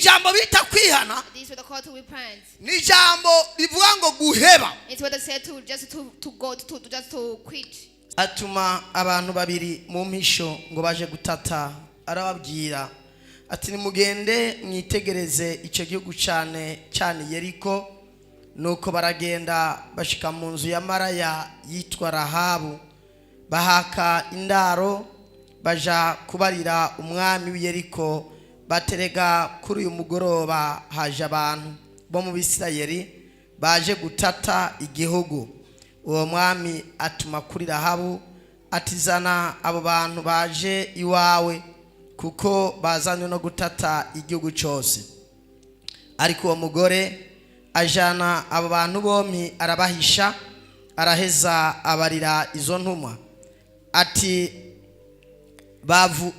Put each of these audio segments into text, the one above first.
ijambo bita kwihana This is what they call to repent. ni ijambo rivuga ngo guheba. It's what they say to just to go to just to quit. Atuma abantu babiri mu mpisho ngo baje gutata, arababwira ati nimugende mwitegereze icyo gihugu cyane cyane Yeriko. Nuko baragenda bashika mu nzu ya maraya yitwa Rahabu, bahaka indaro, baja kubarira umwami w'Yeriko baterega kuri uyu mugoroba haje abantu bo mu Bisirayeli baje gutata igihugu. Uwo mwami atuma kuri Rahabu atizana abo bantu baje iwawe kuko bazanywe no gutata igihugu cyose. Ariko uwo mugore ajana abo bantu bompi arabahisha, araheza abarira izo ntumwa ati bavu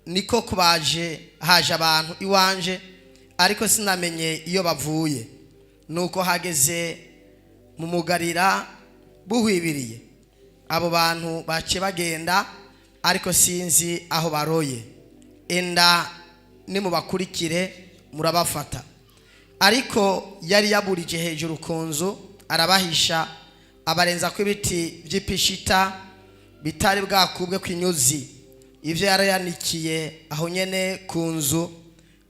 niko kubaje haje abantu iwanje ariko sinamenye iyo bavuye. Nuko hageze mu mugarira buhwibiriye, abo bantu bace bagenda ariko sinzi aho baroye. Enda nimubakurikire murabafata. Ariko yari yaburije hejuru ku nzu arabahisha, abarenza ko ibiti by'ipishita bitari bwakubwe kw'inyuzi, ivyo yarayanikiye aho nyene ku nzu.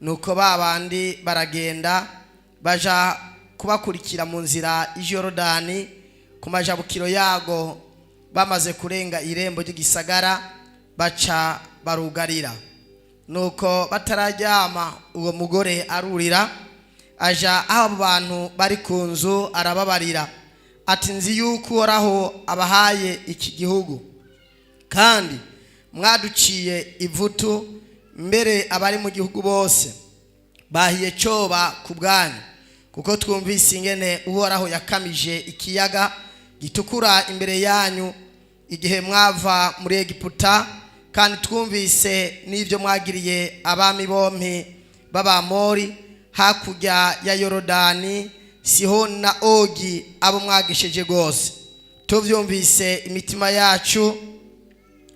Nuko babandi baragenda baja kubakurikira mu nzira y'Yorodani ku majabukiro yago. Bamaze kurenga irembo ry'igisagara baca barugarira. Nuko batarajyama uwo mugore arurira aja aho abo bantu bari ku nzu arababarira ati nzi yuko Uhoraho abahaye iki gihugu kandi mwaduciye ivutu, mbere abari mu gihugu bose bahiye coba ku bwanyu, kuko twumvise ingene Uhoraho yakamije ikiyaga gitukura imbere yanyu igihe mwava muri Egiputa, kandi twumvise n'ivyo mwagiriye abami bompi b'Abamori hakurya ya Yorodani, Sihoni na Ogi, abo mwagisheje gose. Tuvyumvise imitima yacu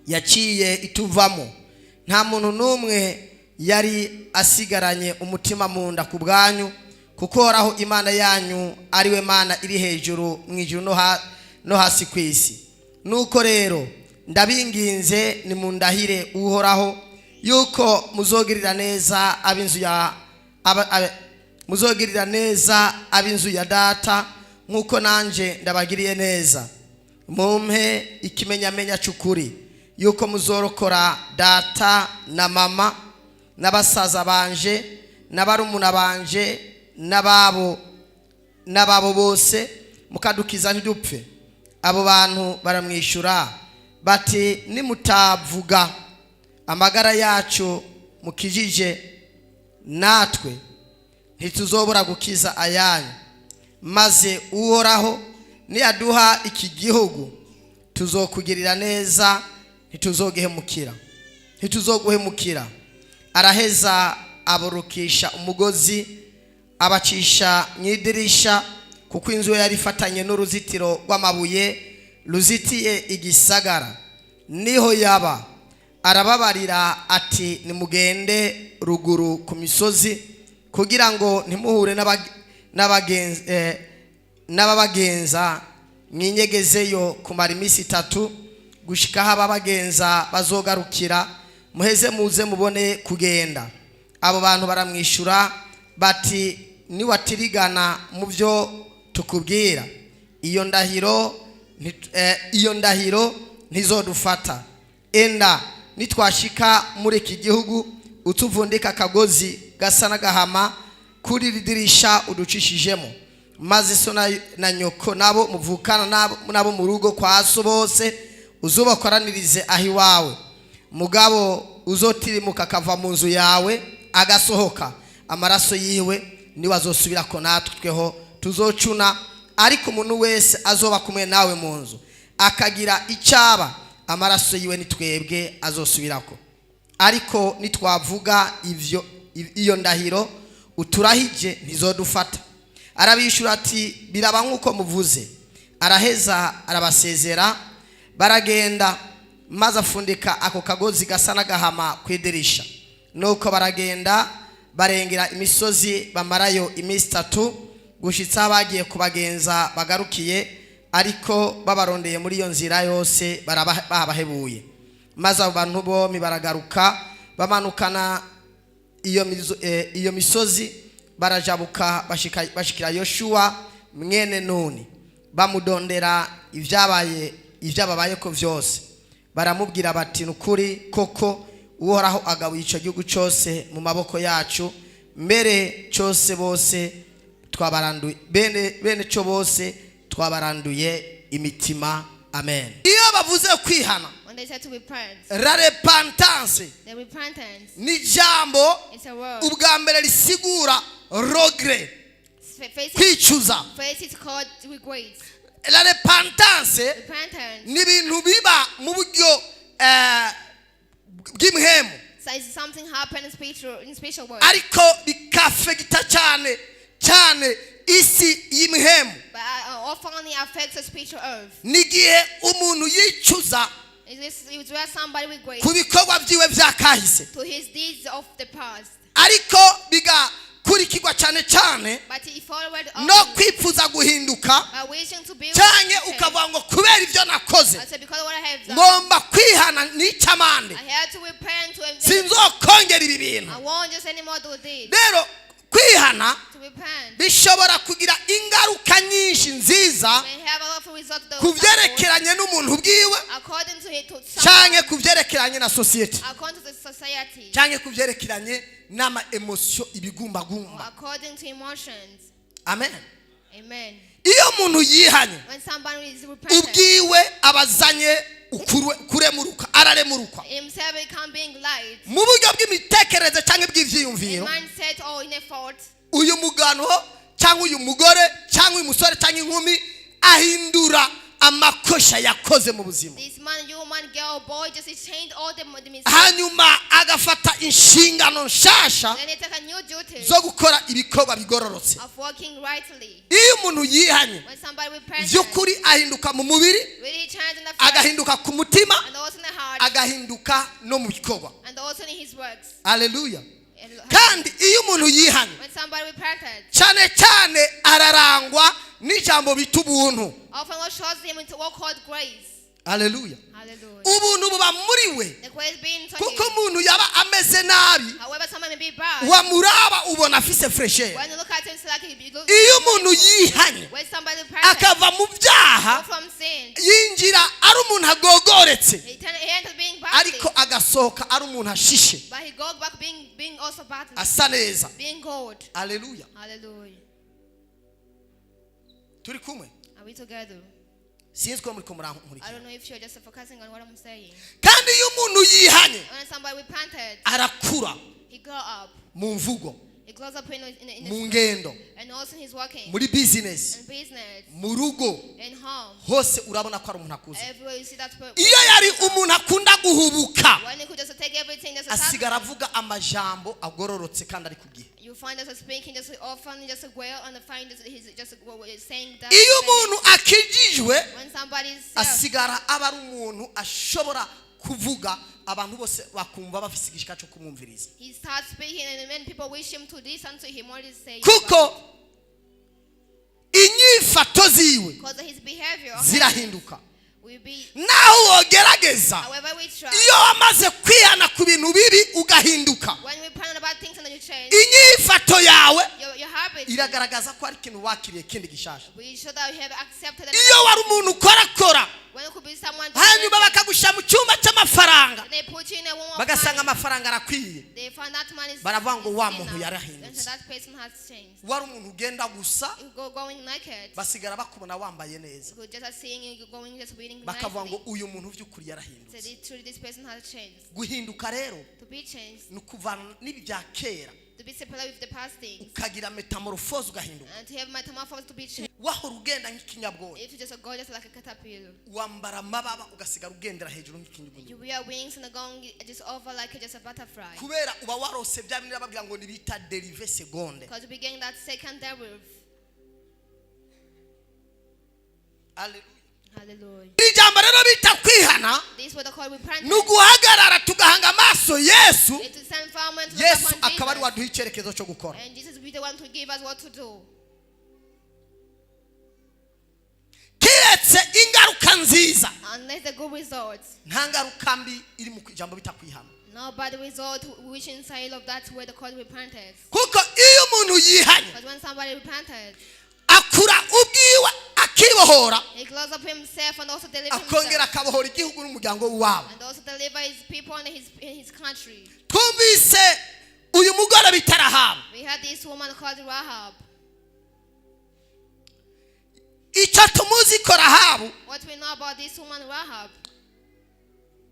yaciye ituvamo, nta muntu numwe yari asigaranye umutima mu nda ku bwanyu, kuko Uhoraho Imana yanyu ariwe Mana iri hejuru mu ijuru no hasi kw'isi. Nuko rero ndabinginze nimundahire Uhoraho yuko muzogirira neza ab'inzu ya data nkuko nanje ndabagiriye neza. Mumpe ikimenyamenya cy'ukuri yuko muzorokora data na mama n'abasaza banje n'abarumuna banje n'ababo bose mukadukiza ntidupfe. Abo bantu baramwishura bati nimutavuga amagara yacu mukijije, natwe ntituzobora gukiza ayanyu. Maze Uhoraho niyaduha iki gihugu tuzokugirira neza, ntituzoguhemukira. Araheza aborokesha umugozi abacisha mwidirisha, kuko inzu yari ifatanye n'uruzitiro rw'amabuye ruzitiye igisagara. Niho yaba arababarira ati nimugende ruguru ku misozi kugira ngo ntimuhure n'ababagenza, mwinyegezeyo kumara iminsi 3 gushika aho ababagenza bazogarukira, muheze muze mubone kugenda. Abo bantu baramwishura bati niwatirigana mu byo tukubwira, iyo ndahiro ntizodufata. Enda nitwashika muri iki gihugu utuvundika akagozi gasa n'agahama kuri ridirisha uducishijemo, maze so na nyoko nabo muvukana nabo mu rugo kwa so bose uzobakoranirize ahi wawe. Mugabo uzotirimuka akava mu nzu yawe agasohoka, amaraso yiwe ni wazosubira ko natweho tuzocuna. Ariko umuntu wese azoba kumwe nawe mu nzu akagira icaba, amaraso yiwe nitwebwe azosubirako. Ariko nitwavuga iyo ndahiro uturahije ntizodufata. Arabishura ati biraba nkuko muvuze. Araheza arabasezera baragenda, maze afundika ako kagozi gasa n'agahama kwidirisha. Nuko baragenda barengera imisozi bamarayo iminsi 3 gushitsa bagiye kubagenza bagarukiye ariko babarondeye muri iyo nzira yose barabahebuye maze abantu bombi baragaruka bamanukana iyo misozi barajabuka bashikira Yoshua mwene Nuni bamudondera ivyababaye ko vyose baramubwira bati nukuri koko uhoraho agabuye ico gihugu cyose mu maboko yacu mbere cyose bose twabaranduye bene cyo bose twabaranduye imitima amen. Iyo bavuze kwihana when they said to repent, la repentance the repentance ni jambo is a word. ubwa mbere risigura regret kwicuza. Faith is called regret. La repentance Repentance ni ibintu biba mu buryo bw'imhemu so it's something happen in spiritual world, ariko bikafegita cyane isi y'imhemu. but often only affects the spiritual earth. Nigihe umuntu yicuza It's where somebody regrets ku bikorwa byiwe byakahise to his deeds of the past, ariko bigakurikirwa cyane but he followed no kwifuza guhinduka by wishing to be cyane repentant. ukavuga ngo kubera ibyo nakoze I said because of what I have done, ngomba kwihana n'icyamande I had to repent to him. sinzokongera ibi bintu. I won't just anymore do this. Rero kwihana To repent bishobora kugira ingaruka nyinshi nziza may have a lot of results ku byerekeranye n'umuntu bwiwe according to it, to cyane someone, ku byerekeranye na society according to the society, cyane ku byerekeranye n'ama emotion ibigumbagumba. according to emotions. Amen. Amen. Iyo umuntu yihanye When somebody is repentant, ubwiwe abazanye kuremuruka araremurukwa himself become being light. mu buryo bw'imitekerereze cyangwa In bw'ivyiyumviro. mindset or in a thought, Uyu mugano cyangwa uyu mugore cyangwa uyu musore cyangwa inkumi ahindura amakosha yakoze mu buzima, this man, woman, girl, boy, just changed all the mistakes. hanyuma agafata inshingano nshasha Then they take a new duty zo gukora ibikorwa bigororotse. of working rightly. Iyo umuntu yihanye When somebody repents, by'ukuri ahinduka mu mubiri, really change in the flesh, agahinduka ku mutima, and also in the heart, agahinduka no mu bikorwa. and also in his works. Haleluya. And Kandi iyo umuntu yihanye when somebody repented, cyane ararangwa n'ijambo bita ubuntu. often what shows him into what called grace. Haleluya. Hallelujah. Ubuntu buba muri we The grace being to kuko him. umuntu yaba ameze nabi However, someone may be bad. wamuraba ubona afise fresher. When you look at him, it's like he looks. Iyo umuntu yihanye When somebody repented, akava mu byaha go from sin, yinjira ari umuntu agogoretse he enters being badly, ariko agasohoka ari umuntu ashishe but he goes back being also badly, asa neza. being good. Haleluya. Hallelujah. Turi kumwe? Are we together? Sinzi ko muri I kumurankurikira. don't know if you're just focusing on what I'm saying. Kandi iyo umuntu yihanye When somebody repented, arakura he grew up. mu mvugo, He grows up in mu his, ngendo, and also in his working, muri business, in business, mu rugo, in home. hose urabona ko ari umuntu akuze. Everywhere you see that person. Iyo yari umuntu akunda guhubuka When he could just take everything, just asigara avuga amajambo agororotse kandi ari ku gihe. you find us speaking just often, just well, and find that he's just saying that. Iyo umuntu akijijwe When somebody's asigara aba ari umuntu ashobora kuvuga abantu bose bakumva bafise igishika cyo kumwumviriza, he starts speaking, and when people wish him to listen to him, what is saying? kuko inyifato ziwe Because his behavior zirahinduka. will be. Naho wogerageza However, we try. iyo wamaze kwihana ku bintu bibi ugahinduka, When we plan about things and then you change, inyifato yawe your habits, iragaragaza ko ari ikintu wakiriye kindi gishasha. we show that we have accepted. Iyo wari umuntu ukorakora When it could be someone, hanyuma bakagushyira mu cyumba cy'amafaranga they put you in a room of bagasanga money, amafaranga arakwiye, they find that man is. baravuga ngo is wa enough. muntu Then yarahindutse. that person has changed. Wari umuntu ugenda gusa You going naked. basigara bakubona wambaye neza, You just seeing you going just reading bakavuga ngo nicely. uyu muntu by'ukuri So yarahindutse. truly this person has changed. Guhinduka rero To be changed, ni ukuvana n'ibi bya kera to be separate with the past things, ukagira metamorphose ugahinduka. and to have metamorphosis to be changed. Wahora ugenda nk'ikinyabwoya, If you just go just like a caterpillar, wambara amababa ugasigara ugendera hejuru nk'ikinyugunyugu, you wear wings and are going just over like just a butterfly. kubera uba warose bya bintu babwira ngo nibita derive seconde. Because you begin that second derivative. Haleluya. Hallelujah. iri jambo rero bita kwihana This is what they call repentance. nuguhagarara tugahanga amaso Yesu It is time for our man to look Yesu upon akaba ari Jesus. waduha icyerekezo cyo gukora. And Jesus will be the one to give us what to do. Kiretse ingaruka nziza Unless the good results. nta ngaruka mbi iri mu ijambo bita kwihana. No bad result which inside of that word they call repentance. Kuko iyo umuntu yihanye But when somebody repented, akura ubwiwe akibohora he closes up himself and also delivers akongera himself. akabohora igihugu n'umuryango wabo. And also deliver his people and his country. Twumvise uyu mugore bita Rahabu. We had this woman called Rahab. Icyo tumuzi ko Rahabu What we know about this woman Rahab,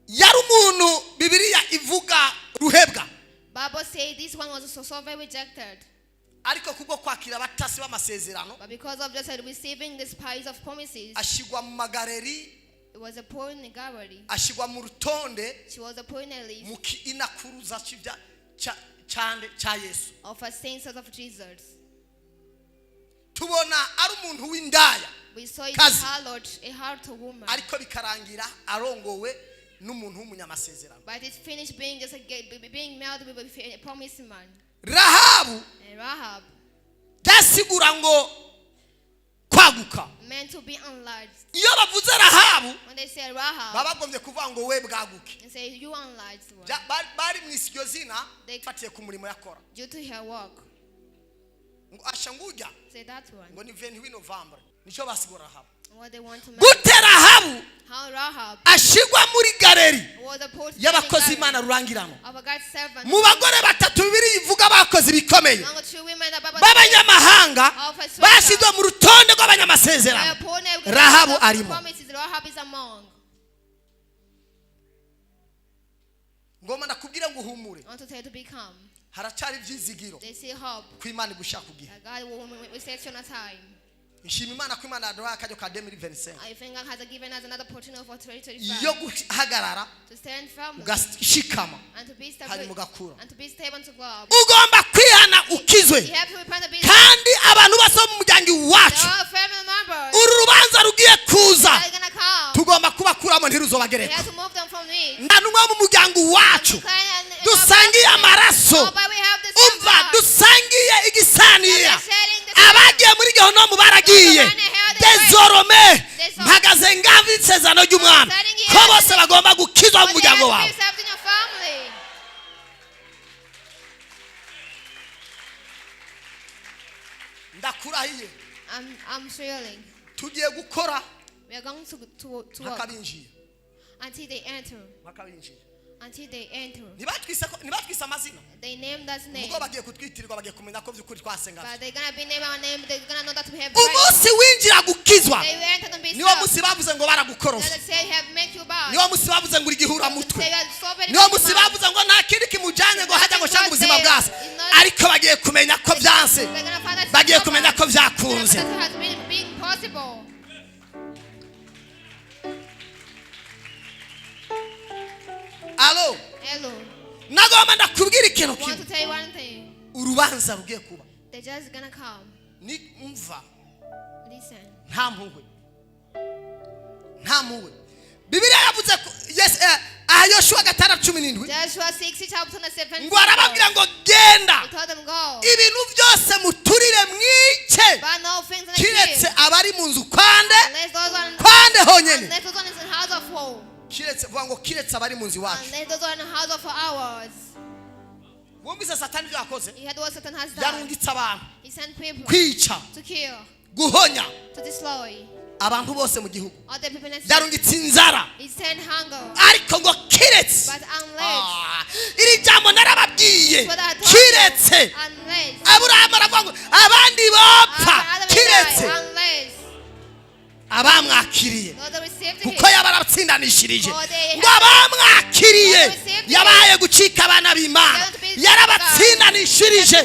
yari umuntu Bibiliya ivuga ruhebwa, Bible says this one was so very rejected. ariko kubwo kwakira abatasi b'amasezerano But because of just receiving the spice of promises, ashigwa mu magareri, it was a poor in the gallery. ashigwa mu rutonde She was a poor in a list mu inakuruza cy'ibya cyane cya Yesu. of her saints of Jesus. Tubona ari umuntu w'indaya, We saw it Kazi. a hard woman. ariko bikarangira arongowe n'umuntu w'umunyamasezerano. But it finished being just being married with a promised man. Rahabu And Rahab, byasigura ngo kwaguka. meant to be enlarged. Iyo bavuze Rahabu When they say Rahab, baba bagombye kuvuga ngo we bwaguke. they say you enlarged one. Bari mu isi iryo zina They- fatiye ku murimo yakora. Due to her work. Ngo asha ngujya Say that one. ngo ni 28 November nico basigura Rahabu. What they want to make. Gute Rahabu How Rahab ashigwa muri galeri was a post y'abakozi Imana rurangiramo. of a God's servant. Mu bagore batatu Bibiliya ivuga bakoze bikomeye Among the two women that Bible b'abanyamahanga of a stranger. bashyizwe mu rutonde They rw'abanyamasezerano. are poor and Rahabu of arimo. promises. Rahab is among. Ngoma ndakubwire ngo uhumure, I want to tell you to be calm. haracyari ibyizigiro They say hope. ko Imana igushaka kugihe. That God will set you on a time. Nshima Imana ko Imana yaduhaye akaryo ka 2025 I think God has given us another opportunity for 2025 yo guhagarara to stand firm ugashikama and to be stable hanyuma ugakura. and to be stable to God. Ugomba kwihana ukizwe, You have to repent and be kandi abantu bose bo mu muryango They're iwacu all family members. uru rubanza rugiye kuza They're gonna come. tugomba kubakuramo We ntiruzobagereka. have to move them from me. nta n'umwe wo mu muryango iwacu And dusangiye amaraso, but we have the same umva God. dusangiye igisanira, They're sharing the abagiye muri gehonomu baragiye. Dezorome mpagaze ngaho isezerano ry'umwami ko bose bagomba gukizwa mu But they have muryango to wawe. be saved in your family. Ndakurahiye I'm feeling tugiye gukora we are going to work nk'akabinjiye until they enter. nk'akabinjiye. Until they enter. ntibatwise amazina They name that name. ubwo bagiye kutwitirirwa, bagiye kumenya ko by'ukuri twasenga. But they're gonna be named our name. They're gonna know that we have Umunsi winjira gukizwa They will enter and be niwo saved. munsi bavuze ngo baragukorofye, They say have make you bad. niwo munsi bavuze ngo uri gihura mutwe, They are so very niwo bad. munsi bavuze ngo nta kindi kimujyanye ngo hajya ngo shaka ubuzima bwase, ariko bagiye kumenya ko byanse, They're gonna find out bagiye it's kumenya bad. ko They're gonna byakunze. find out it has been possible. Alo, Hello. nagomba ndakubwira ikintu I want kimwe, to tell you one thing. urubanza rugiye kuba They're just gonna come. ni umva, Listen. nta mpuhwe, nta mpuhwe. Bibiliya yavuze ko aha Yoshua 6:17 Joshua 6 chapter 7. ngo arababwira ngo genda He told them go. ibintu byose muturire mwice, But no things in the kiretse field. abari mu nzu kwande Unless those one kwande honyine, unless those one is in house of woe. kiretse vuga ngo kiretse abari mu nzu iwacu. Unless those one in the house of ours. Wumvise Satani ibyo yakoze, You had what Satan has done. yarungitse abantu He sent people kwica, to kill, guhonya to destroy abantu bose mu gihugu, all the people in the city. yarungitse inzara, He sent hunger. ariko ngo kiretse But unless iri jambo narababwiye, what I told kiretse you, unless Aburahamu aravuga ngo abandi bapfa, Adam kiretse died, unless abamwakiriye those that received him. kuko yabaratsindanishirije, ngo abamwakiriye yabaye gucika abana b'Imana, yarabatsindanishirije,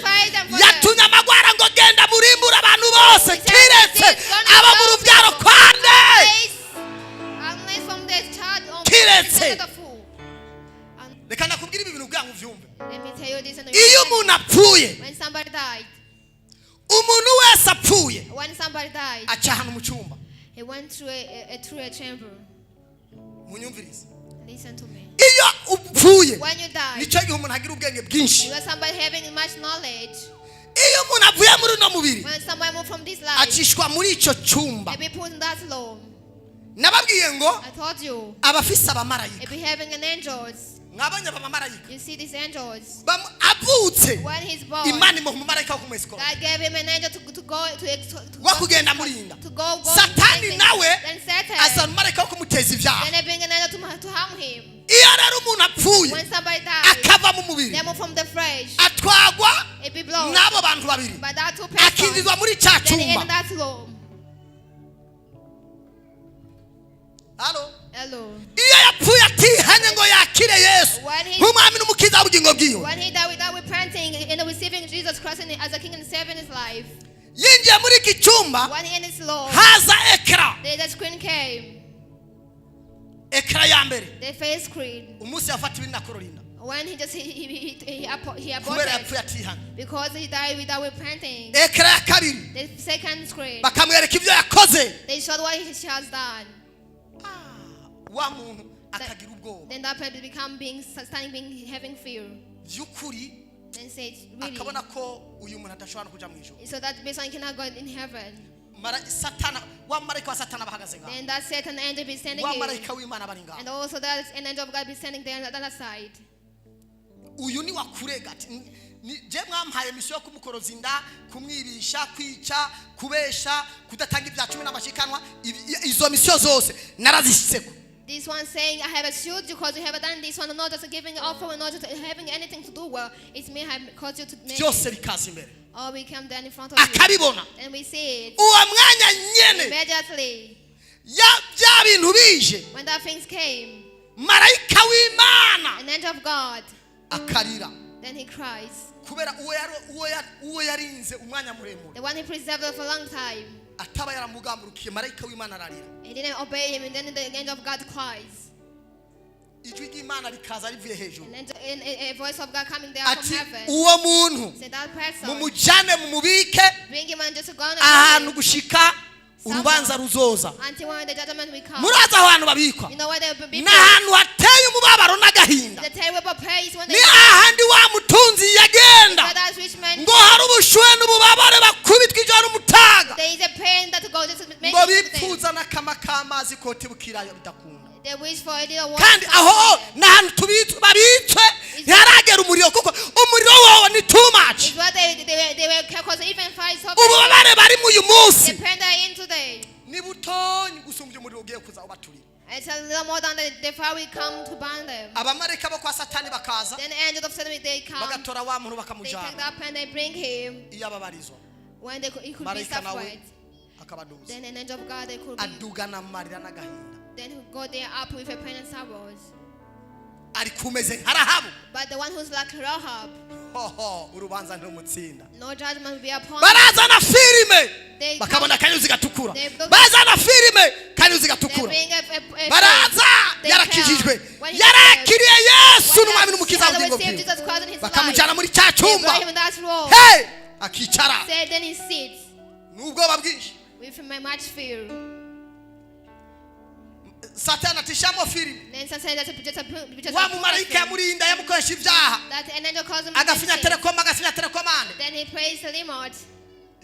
yatumye amagwara ngo genda murimbura abantu bose, kiretse abo mu rubyaro kwande, Unless from the child on Kiretse. the fool. reka nakubwira ibi bintu kugira ngo uvyumve. Let me tell you this. Iyo umuntu apfuye, When somebody died, umuntu wese apfuye when somebody died, acahana mu cyumba, He went through a chamber. Munyumviriza. Listen to me. Iyo upfuye When you die, nico gihe umuntu agira ubwenge bwinshi. you are somebody having much knowledge. Iyo umuntu avuye muri no mubiri When somebody moves from this life, acishwa muri ico cyumba. they be put in that room. Nababwiye ngo I told you, abafise abamarayika. if be having an angels, Mwabonye abamarayika. you see these angels. Avutse When he's born, Imana imuha umumarayika wo kumwesikora. God gave him an angel to go Wo kugenda murinda. to go. Satani nawe Then Satan. asa umumarayika wo kumuteza ibyaha. Then they bring an angel to harm him. Iyo rero umuntu apfuye When somebody dies, akava mu mubiri they move from the flesh. atwagwa It be blown. n'abo bantu babiri But that two persons, akindizwa muri cya then in cyumba. that room. Halo. Hello. Iyo yapfuye atihanye ngo yakire Yesu When he- nk'umwami n'umukiza w'ubugingo bwiwe, When he died without repenting and receiving Jesus Christ as a king and savior in his life, yinjiye muri iki cyumba when he in his law, haza ekara. the screen came, Ekara ya mbere the face screen. umunsi yafatiwe na Carolina When he just he kubera aborted yapfuye atihanye. because he died without repenting. Ekara ya kabiri The second screen, bakamwereka ibyo yakoze. they showed what he has done. Wa muntu akagira ubwoba Then that person become having fear. by'ukuri, Then said, really? akabona ko uyu muntu adashobora no kuja mu ijuru. So that person cannot go in heaven. Satana, wa marayika wa Satana bahagaze ngaho, Then that Satan angel be standing wa here. marayika w'Imana bari ngaho. And also that an angel of God be standing there on the other side. Uyu ni wakurega ati je mwampaye misiyo yo kumukoroza inda, kumwirisha, kwica, kubesha, kudatanga ibya 10 n'amashikanwa. Izo misiyo zose narazishyitseko. This one saying, I have assured you because you have done this one, not just giving an offer, not just having anything to do well. It's me have caused you to make Byose it. bikaza imbere. Or we come down in front of you. Akabibona. And we see it. Uwo mwanya nyene Immediately. bya bintu bije, When that things came, marayika w'Imana an angel of God, akarira then he cries. kubera uwo yarinze umwanya muremure The one he preserved for a long time. ataba yaramugamburukiye, marayika w'Imana ararira. He didn't obey him, and then the angel of God cries. Ijwi ry'Imana rikaza rivuye hejuru And a voice of God coming there from ati heaven. uwo muntu Said that person, mumujane mumubike bring him and just go on ahantu gushika urubanza ruzoza. until when the judgment will come. Muraza aho hantu babikwa You know where they will be? n'ahantu hateye umubabaro n'agahinda. The terrible praise when Ni they ahandi wa mutunzi yagenda where that rich man, ngo hari ubushuhe n'ububabare bakubitwa ijoro n'umutaga, there is a pain that goes just make ngo it to them. bipfuza n'akama k'amazi kote bukirayo bidakunda. They wish for a little water. Kandi aho n'ahantu babitswe ntiharagera umuriro, kuko umuriro wawo ni too much. It's what they were because even fire is so bad. Ububabare bari mu uyu The munsi pain they are in today. ni butonyi gusumbya umuriro ugiye kuza ubaturira. It's a little more than the fire will come to burn them. Abamarayika bo kwa Satani bakaza Then the angel of Satan they come. bagatora wa muntu They take bakamujana that pen, they bring him iyo ababarizwa, when he could be marayika nawe suffered. akabaduza Then an angel of God they could be. adugana amarira n'agahinda. Then he go there up with a pain and sorrows. Ari kumeze nka Rahabu. But the one who's like Rahab, Hoho, urubanza ntirumutsinda. no judgment will be upon him. Barazana filime They bakabona come, akanyuzi gatukura, They look- bazana filime kanyuzi they gatukura, bring a baraza they yarakijijwe, tell. When he yarakiriye Yesu when n'umwami he n'umukiza had w'ubugingo received bwiwe, Jesus Christ in his life, bakamujyana muri cya they cyumba, brought him in that room. hey, akicara Said then he sits n'ubwoba bwinshi. with much fear. Satani atishamo filime, Then Satan said that's wa mumarayika yamurinda yamukoresha ibyaha, that an angel calls him agafinya to sin. telekoma agafinya telekomande, Then he prays the remote.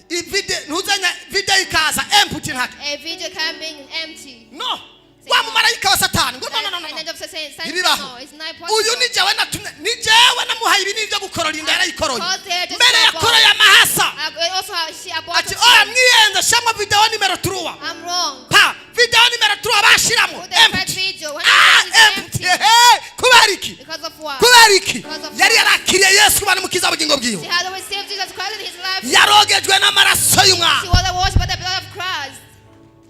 ntuzanya video ikaza empty ntake, A video can be empty. no, wa mumarayika wa Satani ngo no no no An no, angel of Satan said ntibibaho. no, it's not Uyu possible. ni jewe natumye, ni jewe namuhaye ibinini byo gukorora inda, yarayikoroye Because they are just mbere so yakoroye amahasa. Also, she aborted. Ati oya mwiyenze shamwa video nimero 3 I'm wrong. pa video nimero 3 bashiramo Put the first empty. video. When Empty. Kubera iki? because of what? Kubera iki? Because of Yari what? yarakiriye Yesu kuba n'umukiza w'ubugingo She bwiwe, had received Jesus Christ in his life. yarogejwe n'amaraso She y'umwana. was washed by the blood of Christ.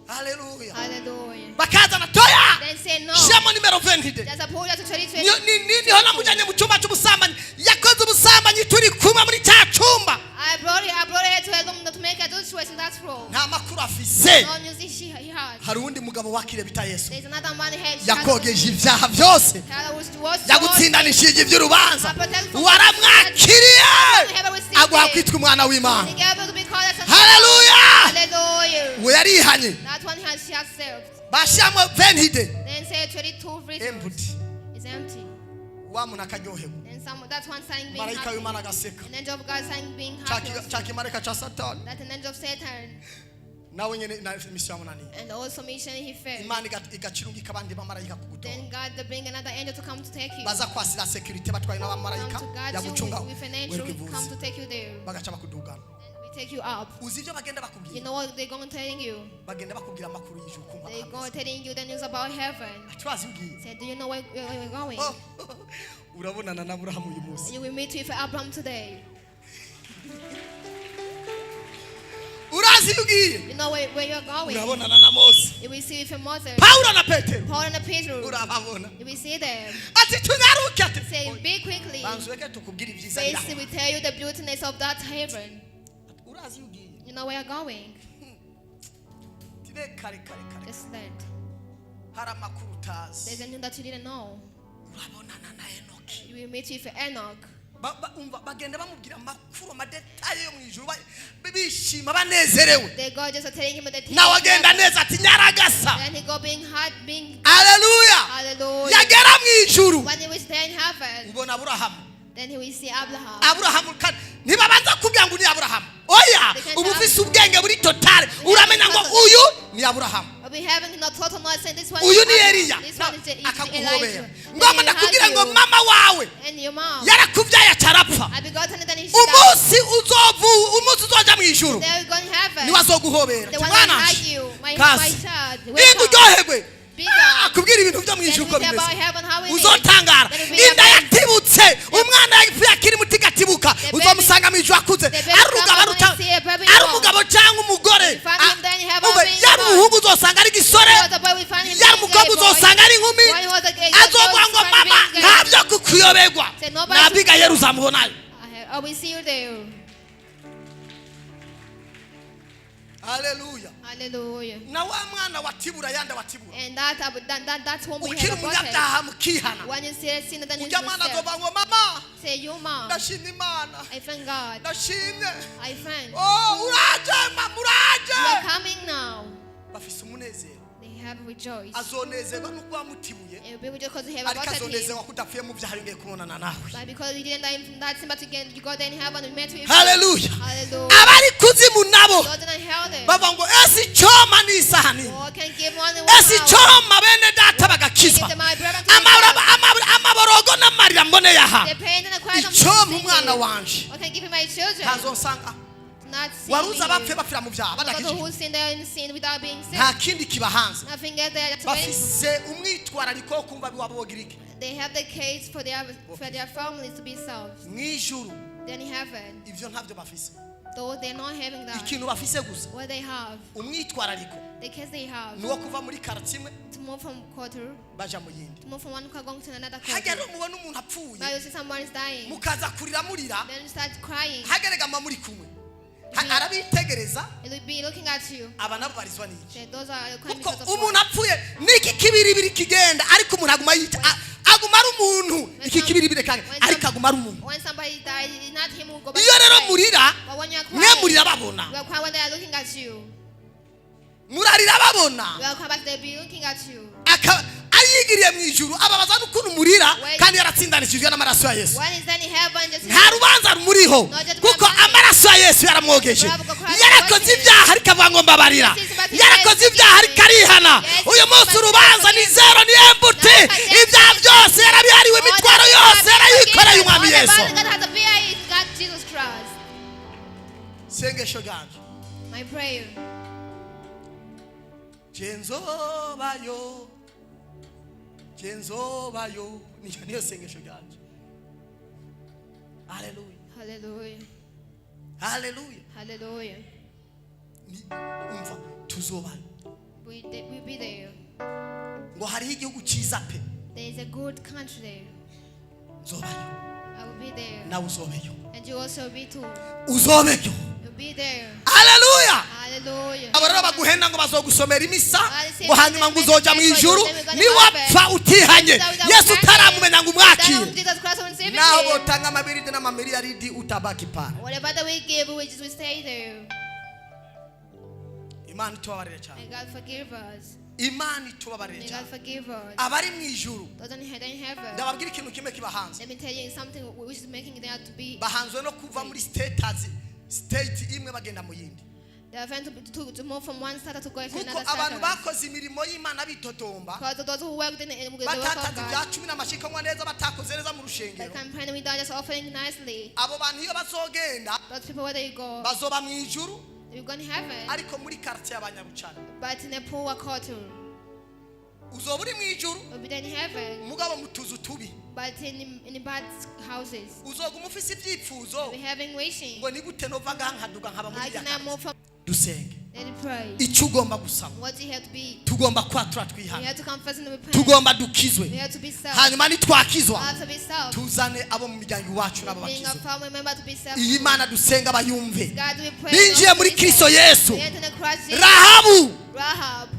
Haleluya. Hallelujah. Bakazana toya Then say no. shamo nimero 20. There's a pole to 22. Niho namujyanye mu cyumba cy'ubusambanyi, yakoze ubusambanyi turi kumwe muri cya cyumba, I brought her to a room to make a good choice in that room. nta makuru afise. No music he had. Hari undi mugabo wakire bita Yesu, There's another man here. yakogeje ibyaha byose, yagutsindanishije iby'urubanza, waramwakiriye aguha kwitwa umwana w'Imana. He gave her to be called as Hallelujah. Hallelujah. we yarihanye That one she has served. bashyiramo venhide Then say 22 returns. empty It's empty. wa muntu akaryoherwa And that one sang being marayika happy. w'Imana agaseka An angel of God sang being happy. cyakimarika cya satani That an angel of Satan. nawe nyine na misiyo yamunaniye And also mission he failed. Imana igacirungika abandi bamarayika kugutora Then God will bring another angel to come to take you. baza kwasira security batwaye Come n'abamarayika to guard yagucunga you with an angel come to take you there. bagaca bakudugana And we take you up. uzi ibyo bagenda You bakubwira know what they're going to telling you? bagenda bakubwira amakuru y'ijuru kumva They're going telling you the news about heaven. twazi ubwiye Say, do you know where we're going? urabonana na Aburahamu uyu munsi You will meet with Abraham today. urazi ubwiye You know where you're going. urabonana na Mose You will see with Moses, Paulo na Petero Paul and Peter. urababona You will see them. ati tunyaruke ati Say, be quickly. banzweke tukubwira ibyiza Basically, byaho we tell you the beautiness of that heaven. urazi ubwiye You know where you're going. tibe kare Just that. hari amakuru utazi There's a news that you didn't know. urabonana na Enoki You will meet with Enoch. bagenda bamubwira amakuru amadetaye yo mu ijuru bishima banezerewe They go just telling him that he nawe agenda neza ati nyaragasa then he go being hard, being haleluya hallelujah. yagera mu ijuru When he was there in heaven, ubona Aburahamu then he will see Abraham. Aburahamu kandi ntibabanza kubwira ngo ni Aburahamu oya ubu ufise ubwenge buri totale uramenya ngo uyu ni Aburahamu But we having no total knowledge, and this one uyu is ni Eliya this one is akaguhobera Elijah. ngomba ndakubwira ngo mama wawe And your mom. yarakubyaye acarapfa I begotten it and he umunsi uzoja mu ijuru They will go in heaven. niwe azoguhobera The one kibana that hug you, my Kasi. child. inda uryoherwe Bigger. akubwira ibintu byo mu Then ijuru we uko say about bimeze heaven, how it is. uzotangara Then we inda have- yatibutse umwana yapfuye akiri muto igatibuka baby- uzomusanga mu ijuru akuze the baby ari umugabo come when you see a baby ari born. umugabo cyangwa umugore find him then in heaven ube being yari born. umuhungu uzosanga ari gisore He was a boy, we find him yari being umukobwa gay boy. uzosanga ari inkumi When he was a gay boy, azovuga we ngo find him mama being gay. ntabyo kukuyoberwa Say, nobody- nabigaye uzamubonayo I will see you there. haleluya Hallelujah. na wa mwana watibura yanda watibura And that's when we ukiri have aborted. umunyabyaha mukihana When you see a sinner, then you ujya mwana yourself. azovuga ngo mama Say, you mom, ndashima imana I thank God. ndashimye I thank. uraje You are muraje coming now. bafise umunezero They have rejoiced. azonezerwa nuko wamutibuye It will be because you have ariko aborted him. azonezerwa ko udapfuye mu byaha yongeye kubonana nawe But because you didn't die from that sin, but again you got there in heaven and met with haleluya Hallelujah. abari kuzimu nabo God didn't hell them. bavuga ngo esi icyoma n'isahani God can give one and esi one. icyoma bene data Give bagakizwa them my brother to themselves. amaborogo n'amarira mboneye aha The pain and the cries of icyoma umwana wanje God can give me my children. ntazonsanga Not waruzi abapfe sin. bapfira mu byaha Because badakijijwe who sin there in sin without being nta sin. kindi kibahanze Nothing else there to win. bafise umwitwarariko wo kumva biwabo bogira iki They have the case for their families to be solved. mu ijuru Then in heaven, ivyo ntavyo bafise though they're not having that, ikintu bafise gusa what they have, umwitwarariko the case they have, ni uwo kuva muri karitsiye imwe to move from quarter, baja mu yindi to move from one going to another hagera quarter. mubona umuntu apfuye Now you see someone is dying, mukaza kurira murira then you start crying. hagerega muri kumwe arabitegereza It will be looking at you. aba nabo barizwa n'iki Say, those are crying kuko because of umuntu what? apfuye niki kibiribiri kigenda ariko umuntu aguma yita aguma ari umuntu iki kibiribiri kandi ariko aguma ari umuntu When somebody dies, it's not him who go back iyo to rero cry. murira But when you're mwe crying, murira babona you are crying when they are looking at you. murarira babona You are crying back, they'll be looking at you. ayigiriye mu ijuru ababaza n'ukuntu murira kandi yaratsindanishijwe n'amaraso ya Yesu When is then in heaven, just nta rubanza rumuriho kuko amaraso ya Yesu yaramwogeje yarakoze ibyaha ariko avuga ngo mbabarira yarakoze ibyaha ariko arihana uyu munsi urubanza ni zero ni embuti ibyaha byose yarabihariwe imitwaro yose yarayikoreye umwami Yesu God has a bear is God Jesus Christ. sengesho ganje My prayer. genzobayo niyo sengesho ganje haleluya Hallelujah. haleluya Hallelujah. umva tuzobayo We'll be there. ngo hariho igihugu cyiza pe There is a good country there. nzobayo I will be there. nawe uzobeyo And you also be too. uzobeyo You'll be there. haleluya Hallelujah. abo rero baguhenda ngo bazogusomera imisa ngo hanyuma ngo uzoja mu ijuru niwapfa utihanye Yesu utaramumenya ngo umwakire Jesus Christ will save naho you. botanga amabiridi n'amamiliyaridi utabaki pale Whatever that we give, we stay there. Imana itubabarire cyane. May God forgive us. Imana itubabarire May cyane. God forgive us. Abari mu ijuru Those in heaven. ndababwira ikintu kimwe kibahanze. Let me tell you something which is making them to be. Bahanzwe no kuva muri state imwe bagenda mu yindi. They are trying to move from one state to go to Kuko another abantu state. bakoze imirimo y'Imana bitotomba. Because those who worked in the work of Batatazi God, bya 10 n'amashikanwa neza batakoze neza mu they rushengero. campaign without just offering nicely. Abo bantu iyo bazogenda Those people, where they go, bazoba mu ijuru they go in heaven, ariko muri quartier y'abanyabucana. but in a poor quarter. Uzoba uri mu ijuru They'll be there in heaven, mugabo mutuzu tubi. but in bad houses. Uzoguma ufise ivyipfuzo They'll be having wishing. ngo ni gute nova nkaduga nkaba muri I cannot move from. dusenge. Let it pray. Icyo ugomba gusaba What you have to be. tugomba kwatura We twihana, have to confess and repent. tugomba We dukizwe, have to be self. hanyuma nitwakizwa Have to be self. tuzane abo mu miryango iwacu Being a n'ababakizwe. family member to be self. Iyi Mana dusenga bayumve. God we pray. Binjiye muri Kristo Yesu. We enter the Christ Jesus. Rahabu Rahab.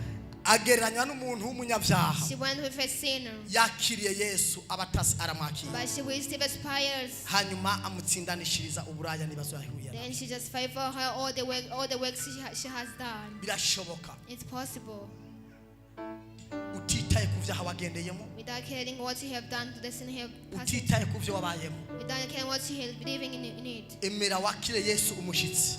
agereranywa n'umuntu w'umunyabyaha, She went with a sinner, yakiriye Yesu abatasi aramwakira, but she received aspires. hanyuma amutsindanishiriza uburaya n'ibibazo yahuye nabyo. Then she just favor her all the work she has done. Birashoboka It's possible utitaye ku byaha wagendeyemo, without caring what you have done to the sin you have passed, utitaye ku byo wabayemo. without caring what you have believing in it. Emera wakire Yesu umushyitsi,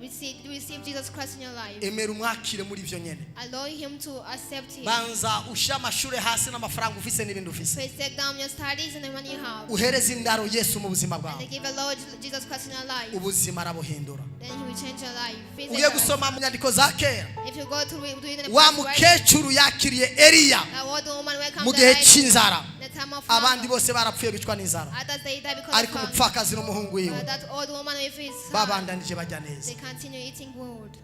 Receive Jesus Christ in your life. emera umwakire muri ibyo nyene. Allow Him to accept Him. Banza ushyire amashuri hasi n'amafaranga ufise n'ibindi ufise, Please take down your studies and the money you have. uhereze indaro Yesu mu buzima And bwawe, give the Lord Jesus Christ in your life. ubuzima arabuhindura. Then He will change your life. Ugiye gusoma mu nyandiko za kera, If you go to read in the wa past writing, mukecuru yakiriye Eliya what the woman welcomed mu the gihe light cy'inzara, in the time of abandi hunger. bose barapfuye bicwa n'inzara, Others they die because ariko of hunger. umupfakazi n'umuhungu wiwe But that old woman with his son, babandanije bajya neza. they continue eating wood.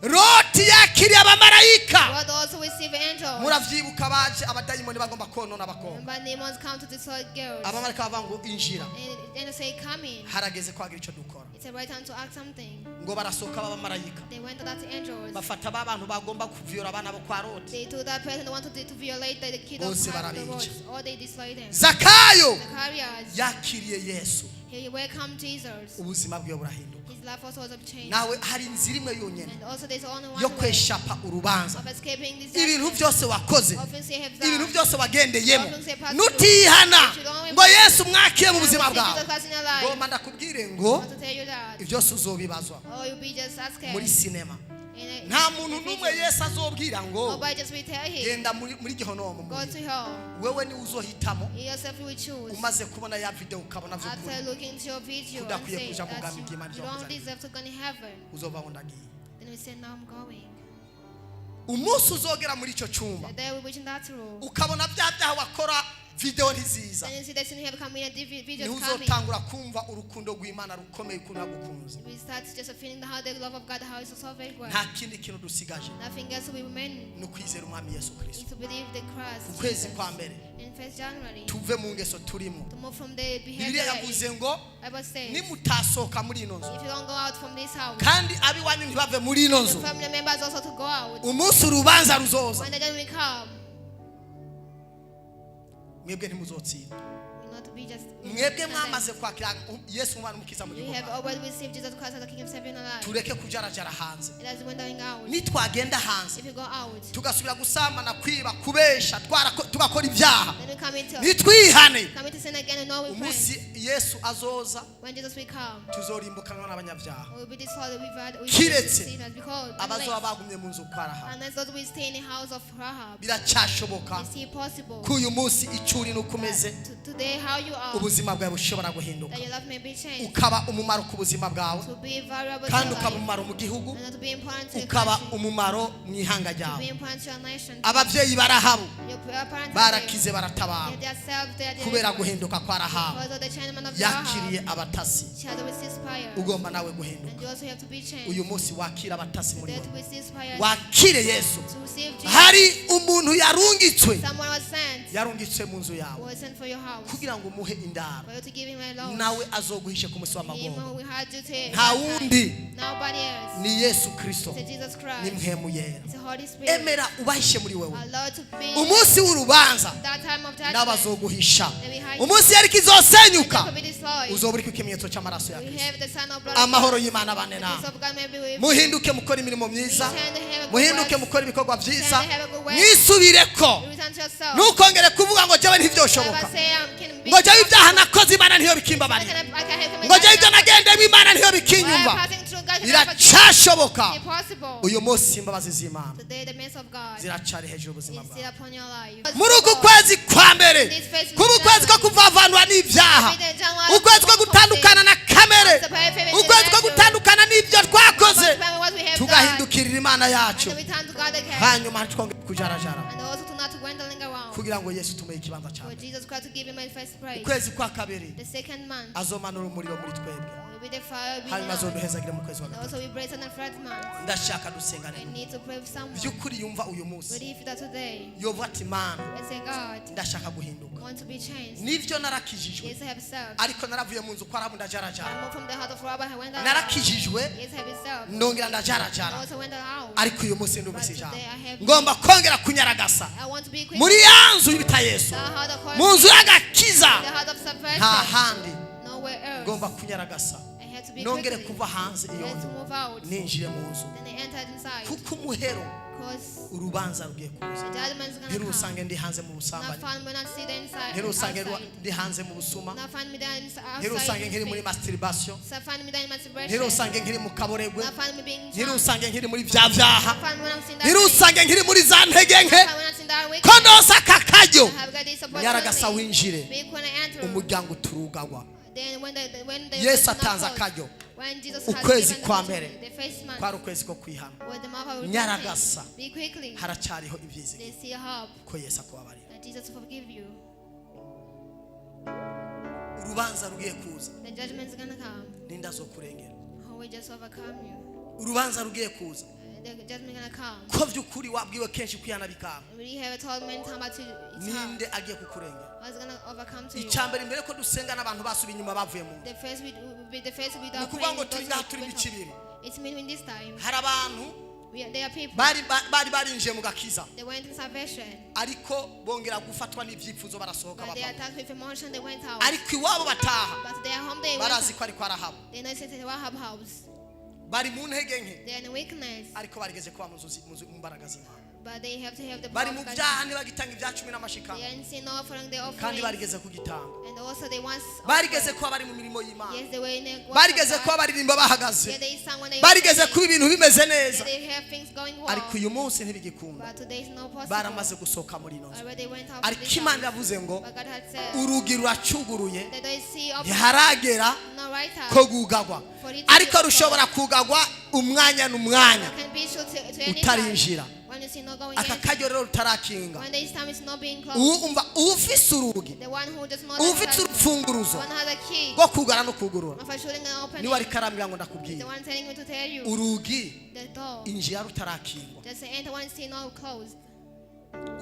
Loti yakiriye abamarayika, God also receive angels. muravyibuka baje abadayimoni bagomba konona abakobwa, But demons come to destroy girls. abamarayika bavuga ngo injira, And they say, come in. harageze kwagira icyo dukora. It's the right time to ask something. Ngo barasohoka b'abamarayika They went to that angels. bafata ba bantu bagomba kuviyora abana bo kwa Loti, They told that person they wanted to violate the kid of Bose the barabica. roads. Or they destroy them. Zakayo Zacharias, yakiriye Yesu, he welcomed Jesus. ubuzima bwe burahinduka. His life also was changed. Nawe hari inzira imwe yonyene And also there's only one yo way kweshapa urubanza. of escaping this Ibintu accident. byose wakoze, Often you have ibintu done. byose wagendeyemo, Often say, Pastor, nutihana if you don't ngo Yesu mwakire mu receive buzima Jesus bwawe, Christ in your life. ngomba ndakubwire I ngo want to tell you that. ibyo byose uzobibazwa Or you'll be just asking. muri sinema. In Nta a muntu video. n'umwe Yesu azobwira ngo Nobody just will tell him. genda muri gihonomo. Go to hell. Wewe ni uzohitamo You yourself will choose. umaze kubona ya video ukabona After vy'ukuri looking into your video and Udakwiye say kuja mu that bwami bw'Imana you don't deserve to go in heaven. uzovaho ndagiye. Then we say, no, I'm going. Umunsi uzogera muri icyo cyumba The day we reach in that room. ukabona bya byaha wakora video ntiziza, Then you see that sin you have come in and niho videos coming. uzotangura kumva urukundo rw'Imana rukomeye ukuntu yagukunze. We start just feeling how the love of God, how it's so very well. Nta kindi kintu dusigaje Nothing else will remain ni ukwizera umwami Yesu Kristo. is to believe the Christ. Ukwezi Jesus. kwa mbere In 1st January, tuve mu ngeso turimo. to move from the behavior. Bibiliya yavuze ngo Bible says, nimutasohoka muri ino nzu if you don't go out from this house, kandi abiwanyu ntibave muri ino the nzu, family members also to go out. umunsi urubanza ruzoza When the day will come, mwebwe ntimuzotsinda. will not be just. Mwebwe mwamaze kwakira Yesu umwana umukiza mu You gihugu have cyawe. already received Jesus Christ as the King and Savior in your life. Tureke kujarajara hanze. It has been going out. Nitwagenda hanze If you go out, tugasubira gusambana, kwiba, kubesha, tugakora ibyaha, then we come into nitwihane, sin again and know we repent. umunsi Yesu azoza When Jesus will come, tuzorimbukanwa n'abanyabyaha, we will be destroyed. We Kiretse sinners because abazoba bagumye mu nzu kwa Rahabu. unless those will stay in the house of Rahab, Biracyashoboka it's still possible. ko uyu munsi icuri nuko umeze Today, how you are, ubuzima bwawe bushobora guhinduka, that your life may be changed, ukaba umumaro ku buzima bwawe, to be valuable to kandi your ukaba life, umumaro mu gihugu, and not to be important to your ukaba country, umumaro mu ihanga to be ryawe. important to your nation. Ababyeyi ba Rahabu Your parents barakize baratabara they are self, they are kubera guhinduka kwa Rahabu. because of the changement of Rahab. Yakiriye abatasi, She had to receive fire, ugomba nawe guhinduka. and you also have to be changed. Uyu munsi wakira abatasi muri That to wowe, receive fire, wakire Yesu. to receive Jesus. Hari umuntu yarungitswe, Someone was sent, yarungitswe mu nzu yawe was sent for your house, kugira ngo umuhe indaro, for you to give him a loan. nawe azoguhishe ku munsi Him w'amagogo. who we had you take. Nta wundi Nobody else. ni Yesu Kristo, It's Jesus ni Christ. mpwemu yera. It's the Holy Spirit. Emera ubahishe muri wewe, Allow to be umunsi w'urubanza that time of judgment. n'abazoguhisha, They will hide umunsi yariko you. izosenyuka And you could be destroyed. uzoba uriko ikimenyetso cy'amaraso ya We Kristo. have the the Son of blood of amahoro God. y'Imana bane The na peace of God may be with you. muhinduke mukora imirimo myiza Return to have a good muhinduke works. mukora ibikorwa byiza Return to have a good works. mwisubireko Return to yourself. ntukongere kuvuga ngo jewe ntibyoshoboka Never say can be. ngo jewe ibyaha nakoze Imana ntiyo bikimbabarira I can have ngo jewe ibyo nagendemo Imana ntiyo bikinyumva passing through God can biracyashoboka be possible. uyu munsi imbabazi z'Imana Today the mercy of God ziracari hejuru y'ubuzima is bwawe still upon your life. muri uku kwezi kwa mbere kuba ukwezi ko kuvavanwa n'ibyaha ukwezi ko gutandukana na kamere ukwezi ko gutandukana n'ibyo twakoze tugahindukirira Imana yacu And we turn to God again. hanyuma twongere kujarajara And also to not to dwindling around. kugira ngo Yesu tumuhe ikibanza For cyawe Jesus Christ to give him a first praise. ukwezi kwa kabiri The second month azomanura umuriro muri twebwe will be the fire will hanyuma be now. azoduhezagire mu kwezi wa And gatatu also we praise on the third month. ndashaka dusengane I need to pray for someone. by'ukuri yumva uyu But munsi if that today, yovuga ati Mana I say God, ndashaka guhinduka I want to be changed. nibyo narakijijwe Yes, I have served. ariko naravuye mu nzu kwa rabu ndajarajara I moved from the heart of robber, I went out. narakijijwe Yes, I have served. ndongera I ndajarajara also went out. ariko uyu munsi ndumvise ijambo But today I have- ngomba kongera kunyaragasa I want to be quick. muri ya nzu y'ibita Yesu The heart of mu nzu holiness, y'agakiza the heart of nta salvation. handi Nowhere else. ngomba kunyaragasa I had to be nongere quickly. kuva hanze iyo Then to nzu move out. ninjire mu nzu Then I entered inside. kuko umuhero Because urubanza rugiye kuza the judgment is going to come. ntirusange ndi hanze mu Not busambanyi find me not see the inside. ntirusange Outside. ndi hanze mu busuma Not find me there ntirusange outside. nkiri muri masturbation So find me there in masturbation. ntirusange nkiri mu kaboregwe Not find me being drunk. ntirusange nkiri muri bya byaha Not find me when I'm seeing that. ntirusange nkiri muri za ntege nke Not find me when I'm seeing that wicked. ko ndose aka karyo I have got this nyaragasa opportunity. winjire Big when I enter. umuryango uturugagwa Then when the Yesu not atanze closed, akaryo when Jesus has ukwezi given the kwa opportunity, mbere the first month, kwari ukwezi ko kwihana where the mouth of nyaragasa repentance, be quickly. haracyariho ibyizigiro They see a hope ko Yesu akubabarira that Jesus will forgive you. urubanza rugiye kuza The judgment is gonna come. ninde azokurengera Who will just overcome you? urubanza rugiye kuza The judgment is gonna come. ko by'ukuri wabwiwe kenshi kwihana bikanga We have told many times about it's hard. ninde agiye kukurengera What's gonna overcome to you? icyambere mbere ko dusenga n'abantu basubiye inyuma bavuye mu nzu The first will be the first ni without ukuvuga ngo praying. turi ngaha turi bice bibiri It's meaning this time. hari abantu There are people. bari barinjiye mu gakiza They went in salvation. ariko bongera gufatwa n'ibyifuzo barasohoka But they bavamo attacked with emotion. They went out. ariko iwabo bataha But they are home. They went barazi out. ko ariko arahaba They know it's a have house. bari mu ntege nke They are in weakness. ariko barigeze kuba mu mbaraga z'Imana But they have to have the bari power mu of God. byaha ntibagitanga ibya cumi They n'amashikano are in sin offering their kandi offering. barigeze kugitanga And also they once. barigeze kuba bari mu mirimo y'Imana Yes, they were in a work of barigeze God. kuba baririmba bahagaze Yeah, they sang when they barigeze were kuba ibintu bimeze praying. neza Yeah, they have things going well. ariko uyu munsi ntibigikunda But today is not possible. baramaze gusohoka muri ino nzu Already went out. ariko Imana yavuze ngo But God had said urugi ruracuguruye that they see up ntiharagera no right ko hand. gugagwa For it to ariko be rushobora kugagwa umwanya n'umwanya can be sure to any time. utarinjira When you see not going aka in. karyo rero rutarakinga When this time is not being closed. umva ufise urugi The one who does not ufite have urufunguruzo one has a key. rwo kugara no kugurura Of a shooting and opening. niwe ariko arambwira ngo The ndakubwira one telling me to tell you. urugi The door. injira rutarakingwa Just enter when still not closed.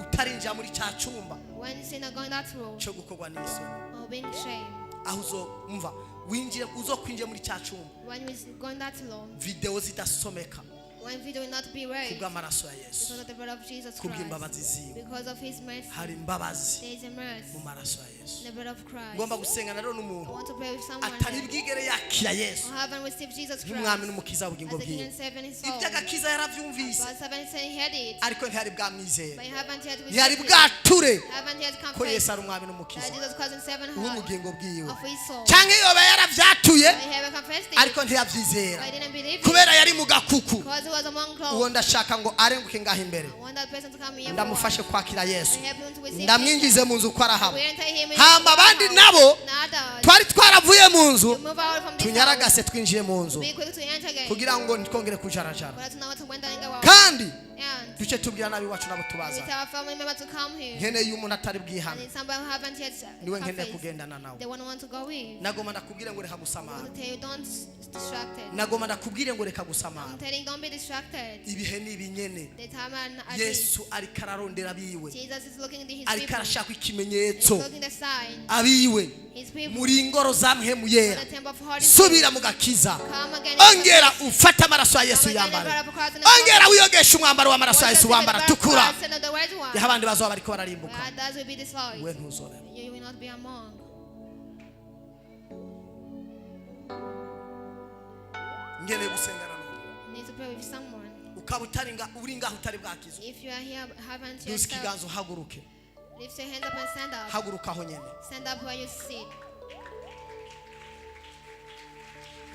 utarinjira muri cya cyumba When still not going that room. cyo gukorwa n'isoni Or being shamed. aho uzumva winjire uzokwinjira muri cya cyumba When we going that long. videwo zidasomeka When video will not be read. kubw'amaraso ya Yesu Because of the blood of Jesus Christ. kubw'imbabazi ziwe Because of his mercy. hari imbabazi There is a mercy. mu maraso ya Yesu In the blood of Christ. ngomba gusengana rero I n'umuntu want to pray with someone atari that bwigere yakira Yesu who haven't received Jesus nk'umwami Christ n'umukiza w'ubugingo as the King bwiwe and Savior in his soul. iby'agakiza yarabyumvise But haven't said he had it. ariko ntihari bwamwizera But you haven't yet ntihari received it. bwature Haven't yet ko confessed Yesu ari umwami n'umukiza that Jesus Christ in seven heart w'ubugingo bwiwe of his soul. cyangwa iyo yoba yarabyatuye But he haven't confessed it. ariko ntiyabyizera But I didn't believe it. kubera yari mu gakuku Because he was among uwo clothes. ndashaka ngo arenguke ngaho imbere I want that person to come here. ndamufashe kwakira Yesu I help him to receive ndamwinjize mu nzu uko arahaba We enter him in hama abandi house. nabo Not others. twari twaravuye mu nzu To move out from this house. tunyaragase twinjiye mu nzu Be quick to enter again. kugira ngo ntitwongere kujarajara But to know to went and go out. kandi And duce tubwira nabi iwacu nabo we tubaza tell our family member to come here. nkeneye umuntu atari And bwihane it's somebody who haven't yet niwe nkeneye confessed. kugendana nawe They want to go with. nagoma ndakubwire ngo reka I gusamara want to tell you don't distracted. nagoma ndakubwire ngo reka gusamara I'm telling you don't be distracted. ibihe ni ibinyene The time and Yesu ariko ararondera abiwe Jesus is looking at his ariko people. arashaka He's ikimenyetso looking the sign. abiwe His people. muri ingoro za mpemu yera The temple of Holy subira mu gakiza Come again. ongera ufate amaraso ya Yesu yambara ongera wiyogesha umwambaro w'amaraso ya Yesu wambara tukura yaha abandi bazoba bariko bararimbuka Others will be we destroyed. ntuzorera You will not be among. ngeneye gusengana no You need to pray with someone. ukaba uri ngaho utari bwakizo If you are here, haven't dusa yourself, ikiganza uhaguruke lift your hands up and stand up. haguruka aho nyene Stand up where you sit.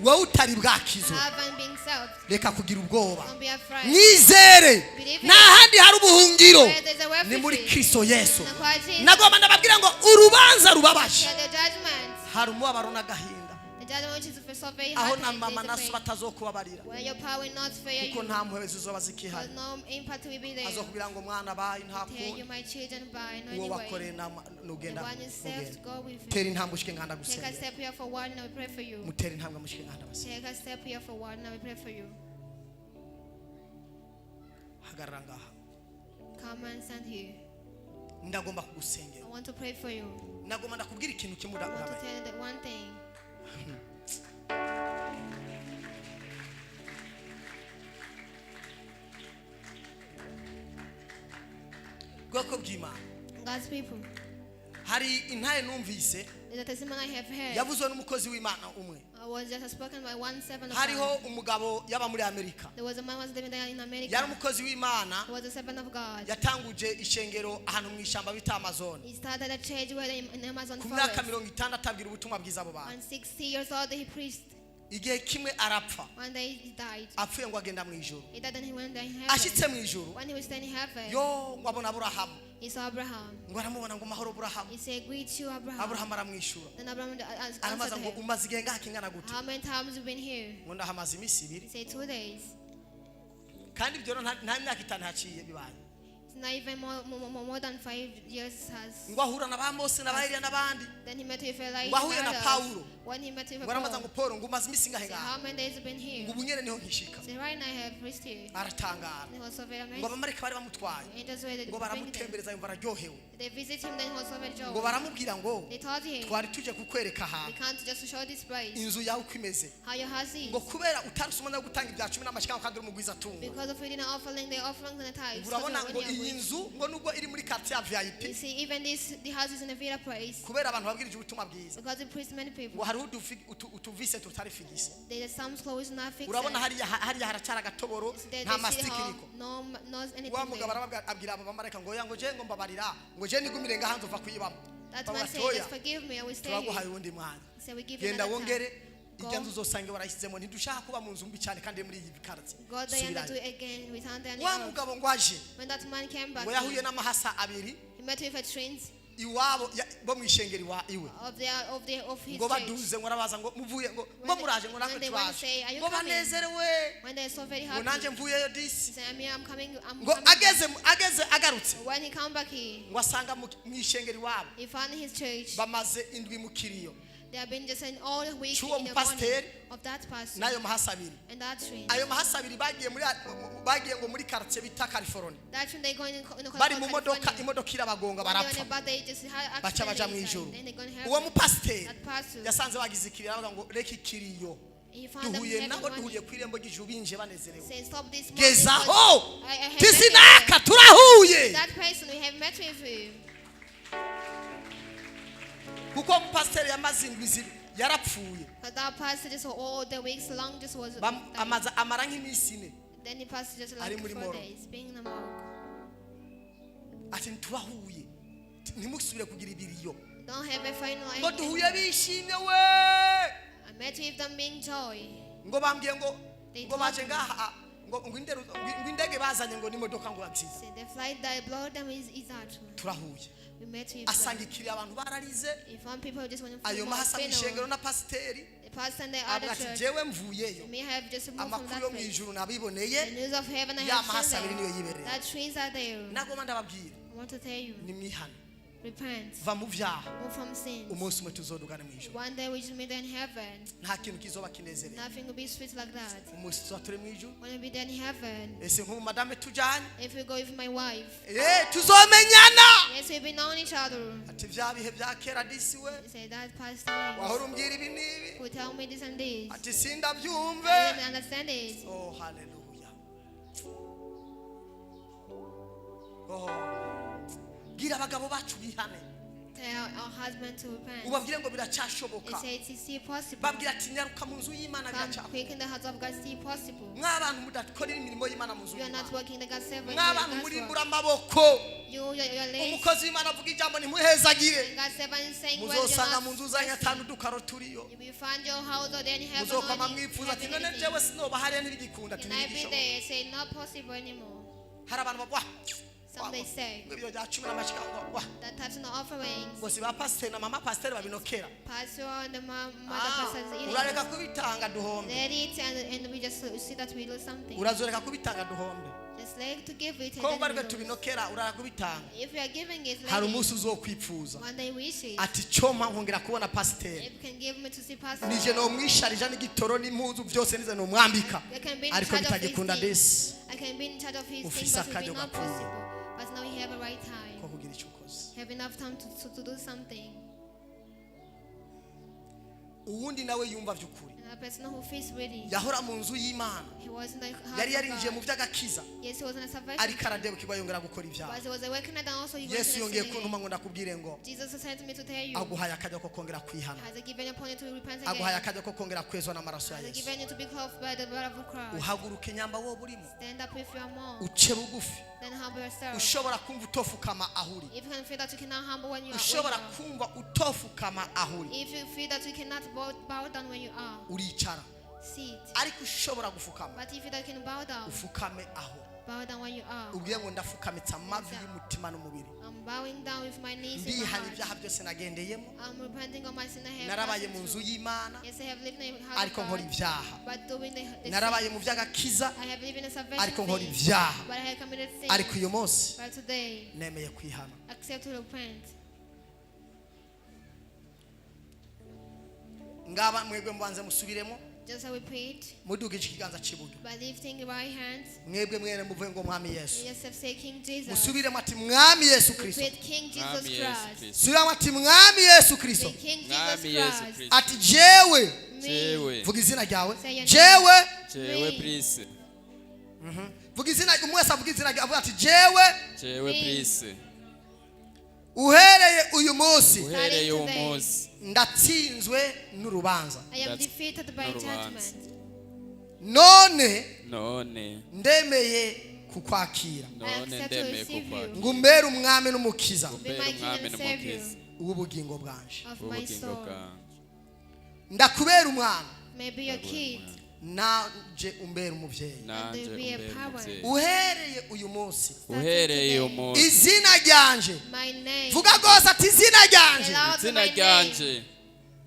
wowe utari bwakizo Haven't been saved. reka kugira ubwoba Don't be afraid. nizere n'ahandi hari ubuhungiro Where there's a ni muri refuge. Kristo Yesu And kwa Jesus. nagomba ndababwira ngo urubanza rubabaje Hear the judgment. hari umubabaro n'agahinda The judgment which is for so very aho hard. na mama na so batazokubabarira Where your power will not fail kuko you. nta mpuhwe zizoba zikihari Because no impact will be there. azokubwira ngo mwana bayi nta Tell you kundi my children by no uwo anyway. wakoreye The nugenda one is saved, go with you. tera intambwe ushike nganda Take a gusengera step here forward and I will pray for you. mutera intambwe mushike nganda basengera Take a step here forward and I will pray for you. hagarara ngaha Come and stand here. ndagomba I kugusengera want to pray for you. ndagomba ndakubwira ikintu kimwe I want to urabaye tell you that one thing. bwoko bw'Imana God's people. hari intaye numvise There's a testimony I have heard. yavuzwe n'umukozi w'Imana umwe I was just spoken by one servant of hariho God. umugabo yaba muri Amerika There was a man who was living there in America. yari umukozi w'Imana He was a servant of God. yatanguje ishengero ahantu mu ishamba bita Amazon He started a church where in Amazon ku myaka forest. 60 abwira ubutumwa bwiza abo bantu And 60 years old he preached. igihe kimwe arapfa One day he died. apfuye ngo agenda mu ijuru He died and he went there in ashitse heaven. mu ijuru When he was staying in heaven, yo ngo abona Aburahamu he saw Abraham. ngo aramubona ngo mahoro Aburahamu He said, "Greet you, Abraham." Aburahamu aramwishura Then Abraham aramaza answered ngo him, umaze igihe ngaha kingana gute "How many times have you been here?" ngo ndahamaze iminsi He 2 said, 2 days. kandi ibyo nta myaka 5 haciye bibaye It's not even more than 5 years has. ngo ahura na ba Mose na ba Eliya n'abandi Then he met with Elijah. ngo ahuye na and others. Paulo When he met with ngo aramaza ngo Paul, Paul ngo umaze iminsi ngahe he said, ngaha "How many days have you been here?" ngo ubu nyene niho nkishika He said, "Right now I have preached here." aratangara And he was so very ngo amazed. abamarika bari bamutwaye Angels were ngo bringing them. baramutembereza yumva araryohewe They visit him, then he was so very ngo joyful. baramubwira ngo They told him, twari tuje kukwereka "We ahantu can't just show this place, inzu yawe uko imeze how your house is. ngo kubera utaruse umwanya wo gutanga ibya 10 n'amashika kandi uri umugwiza tungo Because of reading the offering, the offerings and the tithes." urabona Because ngo when you are iyi rich. nzu ngo nubwo iri muri quartier ya VIP You see, even the house is in a villa place. kubera abantu babwirije ubutumwa bwiza Because it preached many people. ngo hari utuvise tutari figise There's some clothes not fixed. urabona hariya haracara agatoboro They nta see mastiki how niko no anything wa mugabo there. abwira abo bamarayika ngo oya ngo je ngo mbabarira ngo je nigumire ngaha nzova kuyibamo That Bavuga man ati, said, "Oya, "Just forgive me, I will stay turaguhaye here." uwundi mwanya So we give you genda another time. wongere ijya nzu uzosange warayishyizemo ntidushaka kuba mu nzu mbi cyane kandi iri muri iyi karti Go there and do it again. We found there. wa mugabo ngo aje When that man came back, ngo yahuye n'amahasa abiri he met with a twins iwabo bo mu ishengeri iwe of his ngo church. baduze ngo arabaza ngo muvuye ngo muraje ngo natwe when they want to turaje say, "Are you ngo coming?" banezerewe When they're so very ngo nanjye happy, mvuyeyo he disi said, I'm coming. ngo ageze agarutse When he come back here, ngo asanga mu ishengeri iwabo he found his church. bamaze indwi mu kiriyo They have been just in all the week Cy'uwo in the mupasiteri morning of that pastor n'ayo mahasa abiri and that twin. ayo mahasa abiri bagiye ngo muri quartier bita California That twin they go in the bari mu modoka imodoka irabagonga When barapfa but they just had baca baja mu accident ijuru inside. Then they go in uwo heaven. mupasiteri That pastor, yasanze bagize ikiriyo aravuga ngo reka ikiriyo he found them duhuye in nabo heaven duhuriye morning. ku irembo ry'ijuru binje banezerewe Say, "Stop this morning, gezaho because I have tisinaka met turahuye that person we have met with him." kuko umupasiteri yamaze indwi yarapfuye But that pastor just all the weeks long just was amara nk'iminsi 4 then the pastor just Ari like muri 4 moro. days being in the morgue. ati nturahuye ntimusubire kugira ibiriyo Don't have a final ngo ending. duhuye bishimye we I met with them being joy. ngo bambwiye ngo They ngo baje ngaha ngo indege bazanye ngo n'imodoka ngo yagize Say the flight that brought them is that one. turahuye We met with asanga them. ikiri abantu bararize If some people just want to ayo mahasa mwishengero na pasiteri the pastor and the other avuga ati church jewe mvuyeyo may have just moved from amakuru that yo mu place. ijuru nabiboneye The news of heaven I ya have mahasa abiri seen niyo there. yibereye That twins are there. nagoma ndababwira I want to tell you, nimwihane repent, va mu byaha move from sins. umunsi umwe tuzodugana mu ijuru One day we shall meet in heaven. nta kintu kizoba kinezereye Nothing will be sweet like that. umunsi tuba turi mu ijuru When we be there in heaven, ese nk'ubu madame tujyanye if we go with my wife, tuzomenyana yes, we've been knowing each other. ati bya bihe bya kera disi we He said that pastor wahora umbwira ibi n'ibi who tell me this and this. ati sindabyumve I didn't understand it. oh haleluya oh gira abagabo bacu bihane tell our husband to repent. ubabwire ngo They biracyashoboka say it's still possible. babwira ati nyaruka mu nzu y'Imana Come biracyashoboka quick in the house of God, still possible. mw'abantu mudakorera imirimo y'Imana mu nzu You are not y'Imana working the God's servant. mw'abantu murimbura amaboko You're late. umukozi w'Imana avuga ijambo ntimuhezagire God's servant is saying, well, muzosanga mu you're nzu not zanyu atanu blessing. udukaro turiyo You will find your house or then you have muzokama no mwifuza ati none jewe sinoba hariya ntibigikunda ati And I be ntibigishoboka there say not possible anymore. hari abantu bavuga Some they say ngo ibyo bya cumi n'amashika ngo that types of offerings. ngo si ba pasiteri na mama pasiteri babinokera Pastor and the mother pastor is eating. urareka kubitanga duhombe Let it and we just see that we lose something. urazoreka kubitanga duhombe Just like to give it ko and bari then we lose. tubinokera urara kubitanga If we are giving it, hari let it. umunsi uzokwifuza One day wish it. ati cyoma nkongera kubona pasiteri If you can give me to see pastor. nije no mwisharija n'igitoro n'impuzu byose nize no mwambika I can be in ariko charge of his bitagikunda things. desi I can be in charge of his Ufise things, but it will akaryo be not gakwiye. possible. But now we have a right time. ko kugira icyo ukoze Have enough time to do something. uwundi nawe yumva by'ukuri And a person who feels ready. yahora mu nzu y'Imana He was in the house yari of yarinjiye mu God. by'agakiza Yes, he was in a salvation. ariko aradebukirwa yongera gukora ibyaha But he was awakened and also he was yesu in a yongeye sin kuntuma again. ngo ndakubwire ngo Jesus sent me to tell you. aguhaye akajya ko kongera kwihana Has he given you upon you to repent aguhaye again? akajya ko kongera kwezwa n'amaraso ya Has he yesu given you to be clothed by the blood of the cross? uhaguruke nyamba wo burimo Stand up if you are more. uce bugufi Then humble yourself. ushobora kumva utofukama ahuri If you can feel that you cannot humble when you are. ushobora kumva utofukama ahuri If you feel that you cannot bow down when you are, uricara sit. ariko ushobora gufukama But if you that can bow down, ufukame aho bow down when you are. ubwiye ngo ndafukamitse amavi y'umutima n'umubiri I'm bowing down with my knees in my ndihana heart. ibyaha byose nagendeyemo I'm repenting of my sin I have narabaye passed mu nzu through. y'Imana Yes, I have lived in the house ariko of nkora God, ibyaha but doing the narabaye sin. mu by'agakiza I have lived in a salvation ariko nkora thing, ibyaha but I have committed sin. ariko uyu munsi But today, nemeye kwihana accept to repent. ngaba mwebwe mbanze musubiremo Just repeat mudugije ikiganza cy'iburyo by lifting your right hand. mwebwe mwene muvuge ngo mwami yesu You yourself say King Jesus. musubiremo ati mwami yesu kristo Repeat King Jesus Mwami Yesu Christ. Kristo. subiremo ati mwami yesu kristo Say King Mwami Jesus Yesu Christ. Kristo. ati jewe Me. Jewe. vuga izina ryawe Say your name. jewe Jewe Me. Prince. vuga izina umwe wese avuga izina ryawe avuga ati jewe Jewe Me. Prince. uhereye uyu munsi Uhereye uwo today. munsi. ndatsinzwe n'urubanza I am That's defeated by no romance. judgment. none None. ndemeye kukwakira None accept to ndemeye receive kukwakira. you. ngo umbere umwami n'umukiza Be Umbere my King umwami and Savior n'umukiza. w'ubugingo bwanje of my Ubugingo soul. bwanjye. ndakubera umwana May be your kid. nanje umbera umubyeyi Nanje And there be a umbere power. umubyeyi. uhereye uyu munsi Uhereye uwo munsi. izina ryanje My name. vuga rwose ati izina ryanje Say loud Izina my name. ryanje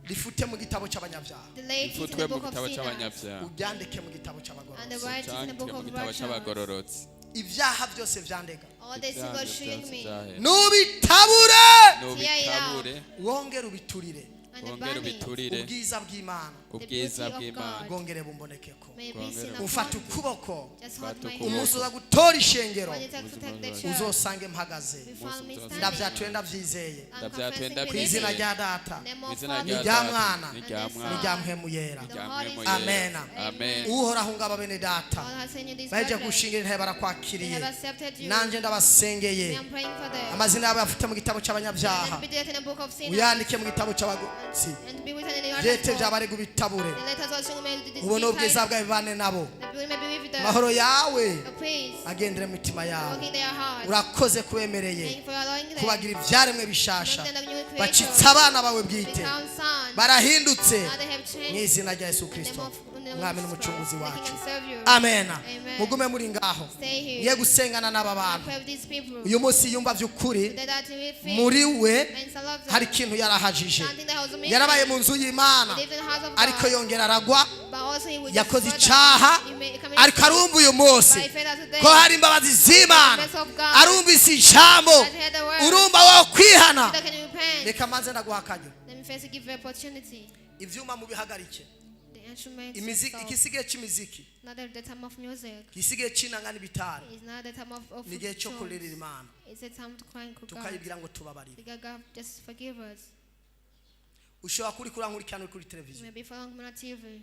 rifute mu gitabo cy'abanyabyaha Delete it in rifutwe the mu book of gitabo sinners. cy'abanyabyaha. uryandike mu gitabo And cy'abagororotsi the write it in the Cyandike book mu of gitabo righteous. cy'abagororotsi. ibyaha byose vyandega All the Ibyaha singles showing byose me. byahera. nubitabure Nubitabure. wongere ubiturire And the Wongere burning. ubiturire. ubwiza bw'Imana Ubwiza beauty of bw'Imana. God. bwongere bumbonekeko May be Wongere seen upon umfata me. ukuboko Just hold Fata my ukuboko. umunsi hand. uza gutora ishengero When you take to take the church, uzosange mpagaze we found me standing. ndavyatuye ndavyizeye I'm Ndabyatuye confessing ndabyizeye. ku izina believing. rya data Name Mu of izina Father, rya N'irya Data, Mwana, n'irya and the Mwana, n'irya mpwemu yera The n'irya Holy mpwemu Spirit. yera. Amen. Amen. uhoraho ngaba bene data God has sent you this baheje birthday. gushingira intebe They barakwakiriye have accepted you. nanje ndabasengeye I'm praying for them. amazina yabo yafite mu gitabo cy'abanyabyaha And be written in the book of sinners. uyandike mu gitabo cy'abagororotsi And be written in the byete order. byabarega ubitabure The letters also may be ubone ubwiza bwawe bibane nabo The beauty may be with them. amahoro yawe The peace. agendere mu mitima yawe Walk in their hearts. urakoze kubemereye Thank you for allowing them. kubagira ibyaremwe bishasha Make them a new creation. bacitse abana bawe bwite Become sons. barahindutse Now they have mu changed. izina rya yesu In the name kirisito of- in the name umwami of n'umucunguzi Christ, the King wacu and Savior. amena Amen. mugume muri ngaho Stay here. ye gusengana n'aba I bantu pray with these people. uyu munsi yumva by'ukuri That that we feel. muri we And some of them. hari ikintu yarahajije Something that was missing. yarabaye mu nzu y'Imana He lived in the house of ariko God. yongera aragwa But also he would just yakoze further. icyaha He may come in ariko arumva uyu munsi by faith today. ko hari imbabazi z'Imana Grace of God. arumvise ijambo Has heard the word. urumva wo kwihana That can repent. reka manze ndaguha akaryo Let me first give you opportunity. ivyuma mubihagarike The instruments. imiziki of sound. igisigaye c'imiziki Not the time of music. igisigaye c'inanga n'ibitari It's not the time of ni igihe cyo songs. kuririra Imana It's a time to cry and to God. tukayibwira ngo tubabarire God, just forgive us. ushobora kuri kurankurikirana uri kuri televiziyo Maybe following me on TV.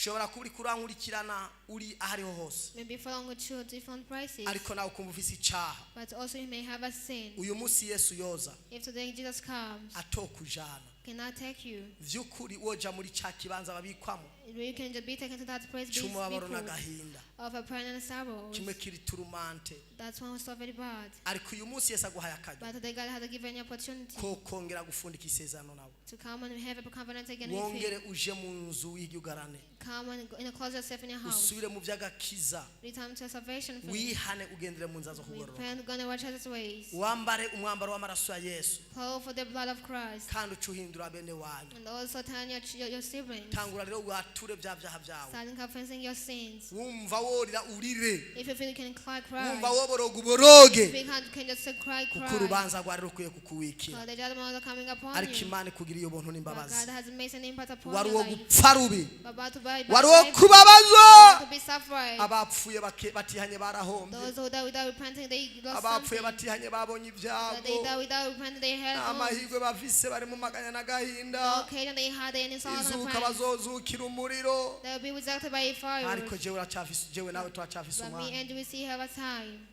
ushobora kuba uri kurankurikirana uri ahariho hose Maybe following with you different places. ariko nawe ukumva ufise icaha But also you may have a sin. uyu munsi Yesu yoza If today Jesus comes, atokujana can I take you? vyukuri woja muri ca kibanza babikwamo You can just be taken to that place c'umubabaro people n'agahinda of a pain and sorrow. kimwe kiri turumante That's one was so very bad. ariko uyu munsi Yesu aguhaye akaryo But today God has given you opportunity ko kongera gufundika isezerano nawe to come and have a covenant again with wongere Him. uje mu nzu y'igihugarane Come and close yourself in your house. usubire mu vy'agakiza Return to salvation for you. wihane ugendere mu nzira zo kugororoka Repent, gonna watch His ways. wambare umwambaro w'amaraso ya Yesu Call for the blood of Christ. kandi ucuhindura bene wanyu And also turn your siblings. tangura rero wature vya vyaha vyawe Starting confessing your sins. wumva worira urire If you feel you can cry, wumva cry. woboroga uboroge If you can just say cry, kuko cry. urubanza rwari rukwiye kukuwikira The judgment is coming upon ariko you. Imana ikugiriye ubuntu But n'imbabazi God has made an impact upon wari your uwo life. gupfa rubi About to buy wari uwo kubabazwa to be suffering. abapfuye batihanye barahombye Those who die without repenting, they lost abapfuye something. batihanye babonye That they ibyago die without repenting, they had lost. amahirwe bafise bari mu maganya The n'agahinda occasion they had any sorrow and izuka pain. bazozukira umuriro They will be rejected by a fire. ariko jewe nawe turacafise But me umwanya and we see have a time.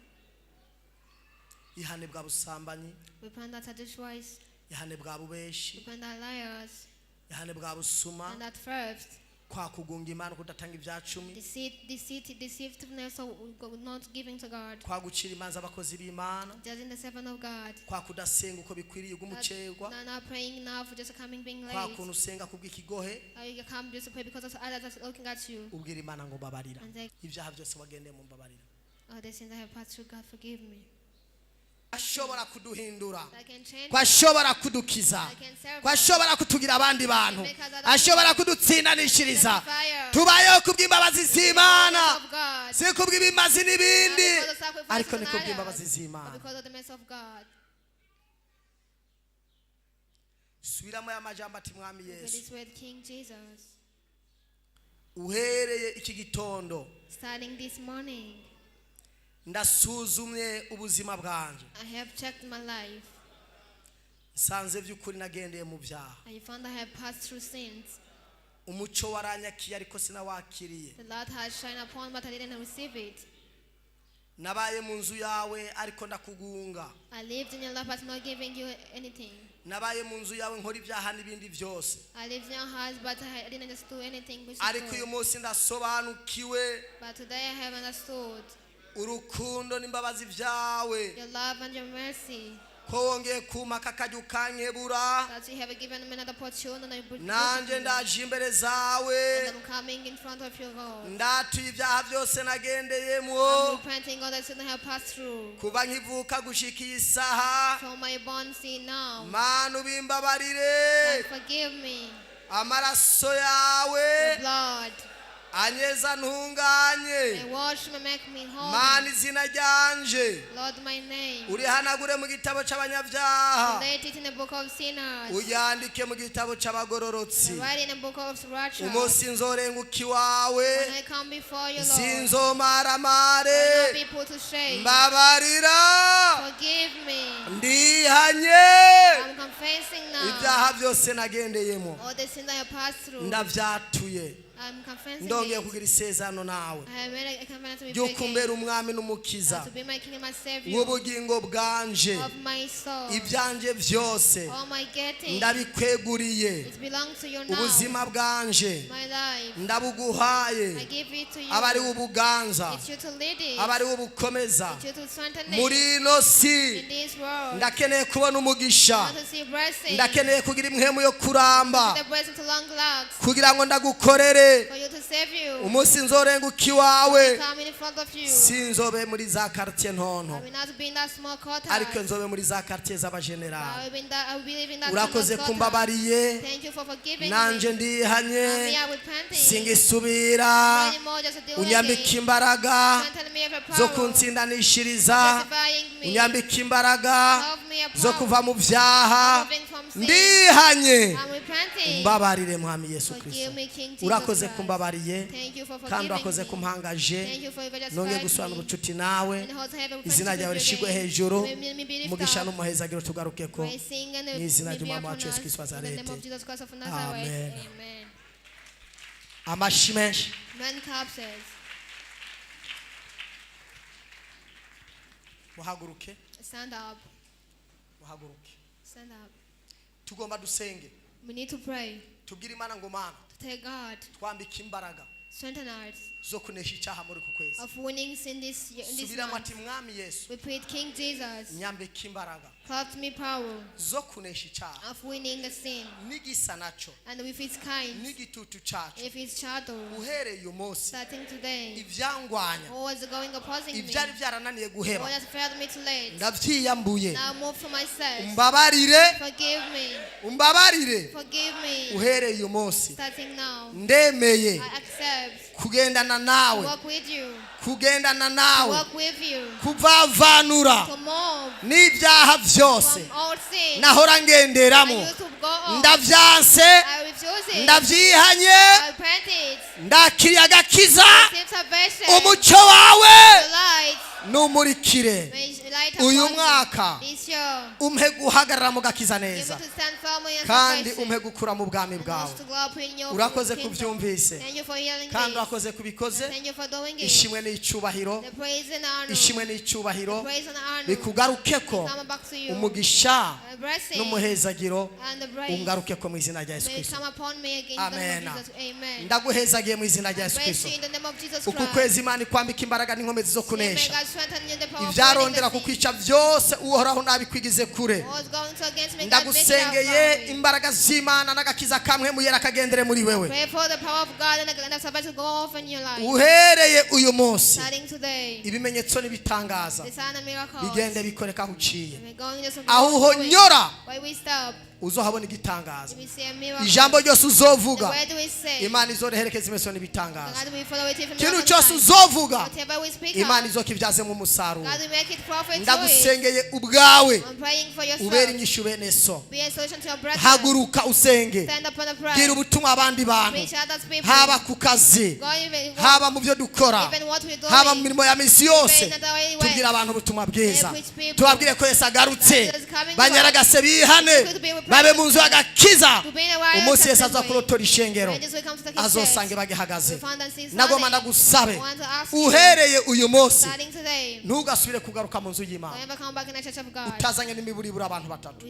ihane bwa busambanyi Repent that adulterers, ihane bwa bubeshi repent that liars, ihane bwa busuma and that theft, kwa kugunga Imana kudatanga ivyacumi deceitiveness of not giving to God, kwa gucira imanza abakozi b'Imana judging the servant of God, kwa kudasenga uko bikwiriye ugumucerwa not praying enough, just coming being kwa late. kuntu usenga kubw'ikigohe You come just to pray because of others are looking at you. ubwira Imana ngo mbabarira And they, ibyaha byose wagendeye mu mbabarira oh, the sins I have passed through, God forgive me. ashobora kuduhindura I can change. kwashobora kudukiza I can serve. kwashobora kutugira abandi bantu ashobora kudutsindanishiriza tubayeho kubw'imbabazi z'Imana Of God. si kubw'ibimazi n'ibindi Because of sacrifice ariko and ni kubw'imbabazi others, but z'Imana because of the mercy of God. subiramo aya majambo ati mwami For Yesu this word, King Jesus, uhereye iki gitondo starting this morning, ndasuzumye ubuzima bwanje I have checked my life. nsanze by'ukuri nagendeye mu byaha I found I have passed through sins. umuco waranyakiye ariko sinawakiriye The Lord has shined upon, but I didn't receive it. nabaye mu nzu yawe ariko ndakugunga I lived in your life, but not giving you anything. nabaye mu nzu yawe nkora ibyaha n'ibindi byose I lived in your house, but I didn't just do anything which is ariko uyu good. munsi ndasobanukiwe But today I have understood urukundo n'imbabazi byawe your love and your mercy, ko wongeye kumaka akajya ukankebura that you have given me another opportunity. nanjye ndaje imbere zawe And I'm coming in front of you, God. ndatuye ibyaha byose nagendeyemo I'm repenting all the sin I have passed through. kuba nkivuka gushika iyi saha From my born sin now. mana ubimbabarire God, forgive me. amaraso The yawe blood. anyeza ntunganye And wash me, make me whole. mana izina ryanje Lord, my name. urihanagure mu gitabo cy'abanyabyaha Lay it in the book of sinners. uyandike mu gitabo cy'abagororotsi Write in the book of righteous. umunsi nzorenguka iwawe When I come before you, Lord, sinzomaramare I will not be put to shame. mbabarira Forgive me. ndihanye I'm confessing now ibyaha byose nagendeyemo all the sins I have passed through. ndabyatuye I'm confessing ndongeye it. kugira isezerano nawe I have made a covenant with ry'uko you umbera umwami n'umukiza to be my king and my savior w'ubugingo bwanje of my soul. ibyanje byose All my getting, ndabikweguriye it belongs to you now. ubuzima bwanje My life, I ndabuguhaye give it to you. abari ubuganza It's you to lead it. abari ubukomeza It's you to strengthen muri it ino si in this world. ndakeneye kubona umugisha I want to see blessing. ndakeneye kugira impwemu yo kuramba The blessing to long last. kugira ngo ndagukorere For you to save you. umunsi nzorenguka iwawe Come in front of you. sinzobe muri za quartier I ntonto will not be in that small quarter. ariko nzobe muri za quartier I z'abagenerali will be in that, I will live in that urakoze small quarter. kumbabariye Thank you for forgiving nanje me. ndihanye Me, I repenting. singisubira Anymore just to do unyambika again. imbaraga Strengthen me every zo power. kunsindanishiriza Justifying me. unyambika imbaraga Love me a zo power. kuva mu byaha Moving from sin. ndihanye I'm repenting. mbabarire mwami Yesu Forgive Kristo me, King Jesus urakoze Christ. kumbabariye Thank you for kandi forgiving urakoze me. kumpangaje Thank you for nongeye justifying gusubirana me. ubucuti nawe And also have a izina friendship ryawe with you rishigwe again. hejuru May me be lifted umugisha up. n'umuhezagiro tugarukeko Praising and mu izina may be ry'umwami upon wacu Yesu us. Kristo wa In the name Nazareti of Jesus Christ of Nazareth. Amen. Amen. Amashi menshi. Many corpses. Muhaguruke. Stand up. Muhaguruke. Stand up. Tugomba dusenge. We need to pray. Tubwire Imana ngo Mana To tell God. twambike imbaraga Strengthen us. zo kunesha icyaha muri ku kwezi. Of winnings in this Subira month. mati mwami Yesu. We pray King Jesus. Nyambike imbaraga Clothe me power zo kunesha icyaha. of winning the sin. Nigisa naco. And if it's kind, N'igitutu cacu. if it's shadow, Uhereye uyu munsi starting today, ivyangwanya what was going opposing me, ivyari vyarananiye what guheba has failed me to late, ndavyiyambuye. now move for myself. Umbabarire, Forgive me. umbabarire. Forgive me. Uhereye uyu munsi Starting now, ndemeye I accept kugendana to nawe, walk with you, kugendana nawe, walk with you, kuvavanura to move n'ibyaha vyose from all sin. nahora I ngenderamo. used to go on. Ndavyanse, I refuse it. ndavyihanye, I repent it. ndakiriye agakiza. Receive salvation. Umucyo wawe The light. numurikire. May light Uyu upon mwaka me. This year. umpe guhagarara mu gakiza Give me neza to stand firmly in kandi salvation. umpe gukura mu bwami And bwawe. also to grow up in your Urakoze kingdom. kuvyumvise Thank you for hearing kandi this. urakoze kubikoze. Thank you for doing it. Ishimwe n'icubahiro, The praise and honor. ishimwe n'icubahiro The praise and honor. bikugarukeko. Come back to you. Umugisha The blessing n'umuhezagiro and the praise. ungarukeko mu izina rya Yesu May it Kristo. come upon me again in the Amen. name of Jesus. Amen. Ndaguhezagiye mu izina rya Yesu Bless Kristo. you in the name of Jesus Uku Christ. kwezi Imana ikwambika imbaraga n'inkomezi zo May kunesha God strengthen you in the power of ivyarondera winning the kukwica vyose uhoraho nabikwigize kure. sin. What's going to against me, God, make it out Ndagusengeye from me. imbaraga z'Imana n'agakiza kamwe muyera kagendere muri wewe. Pray for the power of God and the salvation to go off in your life. Uhereye uyu munsi Starting today, ibimenyetso n'ibitangaza the sign of miracles. bigende bikoreka aho uciye. We're going to Aho uhonyora why we stop. uzohabona igitangaza. We see a miracle. Ijambo ryose The uzovuga word we say. Imana izoreherekeza imiso n'ibitangaza. God will follow it from Ikintu the cyose other side. uzovuga Whatever we speak Imana of, izokivyazemo umusaruro. God will make it profit to it. Ndagusengeye ubwawe I'm praying for yourself. ubera inyishu bene so. Be a solution to your brother. Haguruka usenge, Stand up on the gira prayer. ubutumwa abandi bantu, Reach others people. haba ku kazi, Go even haba mu byo dukora, even what we're doing. haba mu mirimo ya misi yose. Even in the way we Tubwira went. abantu ubutumwa bwiza, Preach people. tubabwire ko Yesu agarutse, Jesus is coming banyaragase bihane, Could be with babe mu nzu y'agakiza. To be in a wild Umunsi Yesu assembly. aza kurotora ishengero When this will come to the king azosange church, bagihagaze. we found and see Nagomba standing. ndagusabe I want to ask you, uhereye uyu munsi starting today, ntugasubire kugaruka mu nzu y'Imana don't ever come back in the church of God. utazanye n'imiburiburi abantu batatu.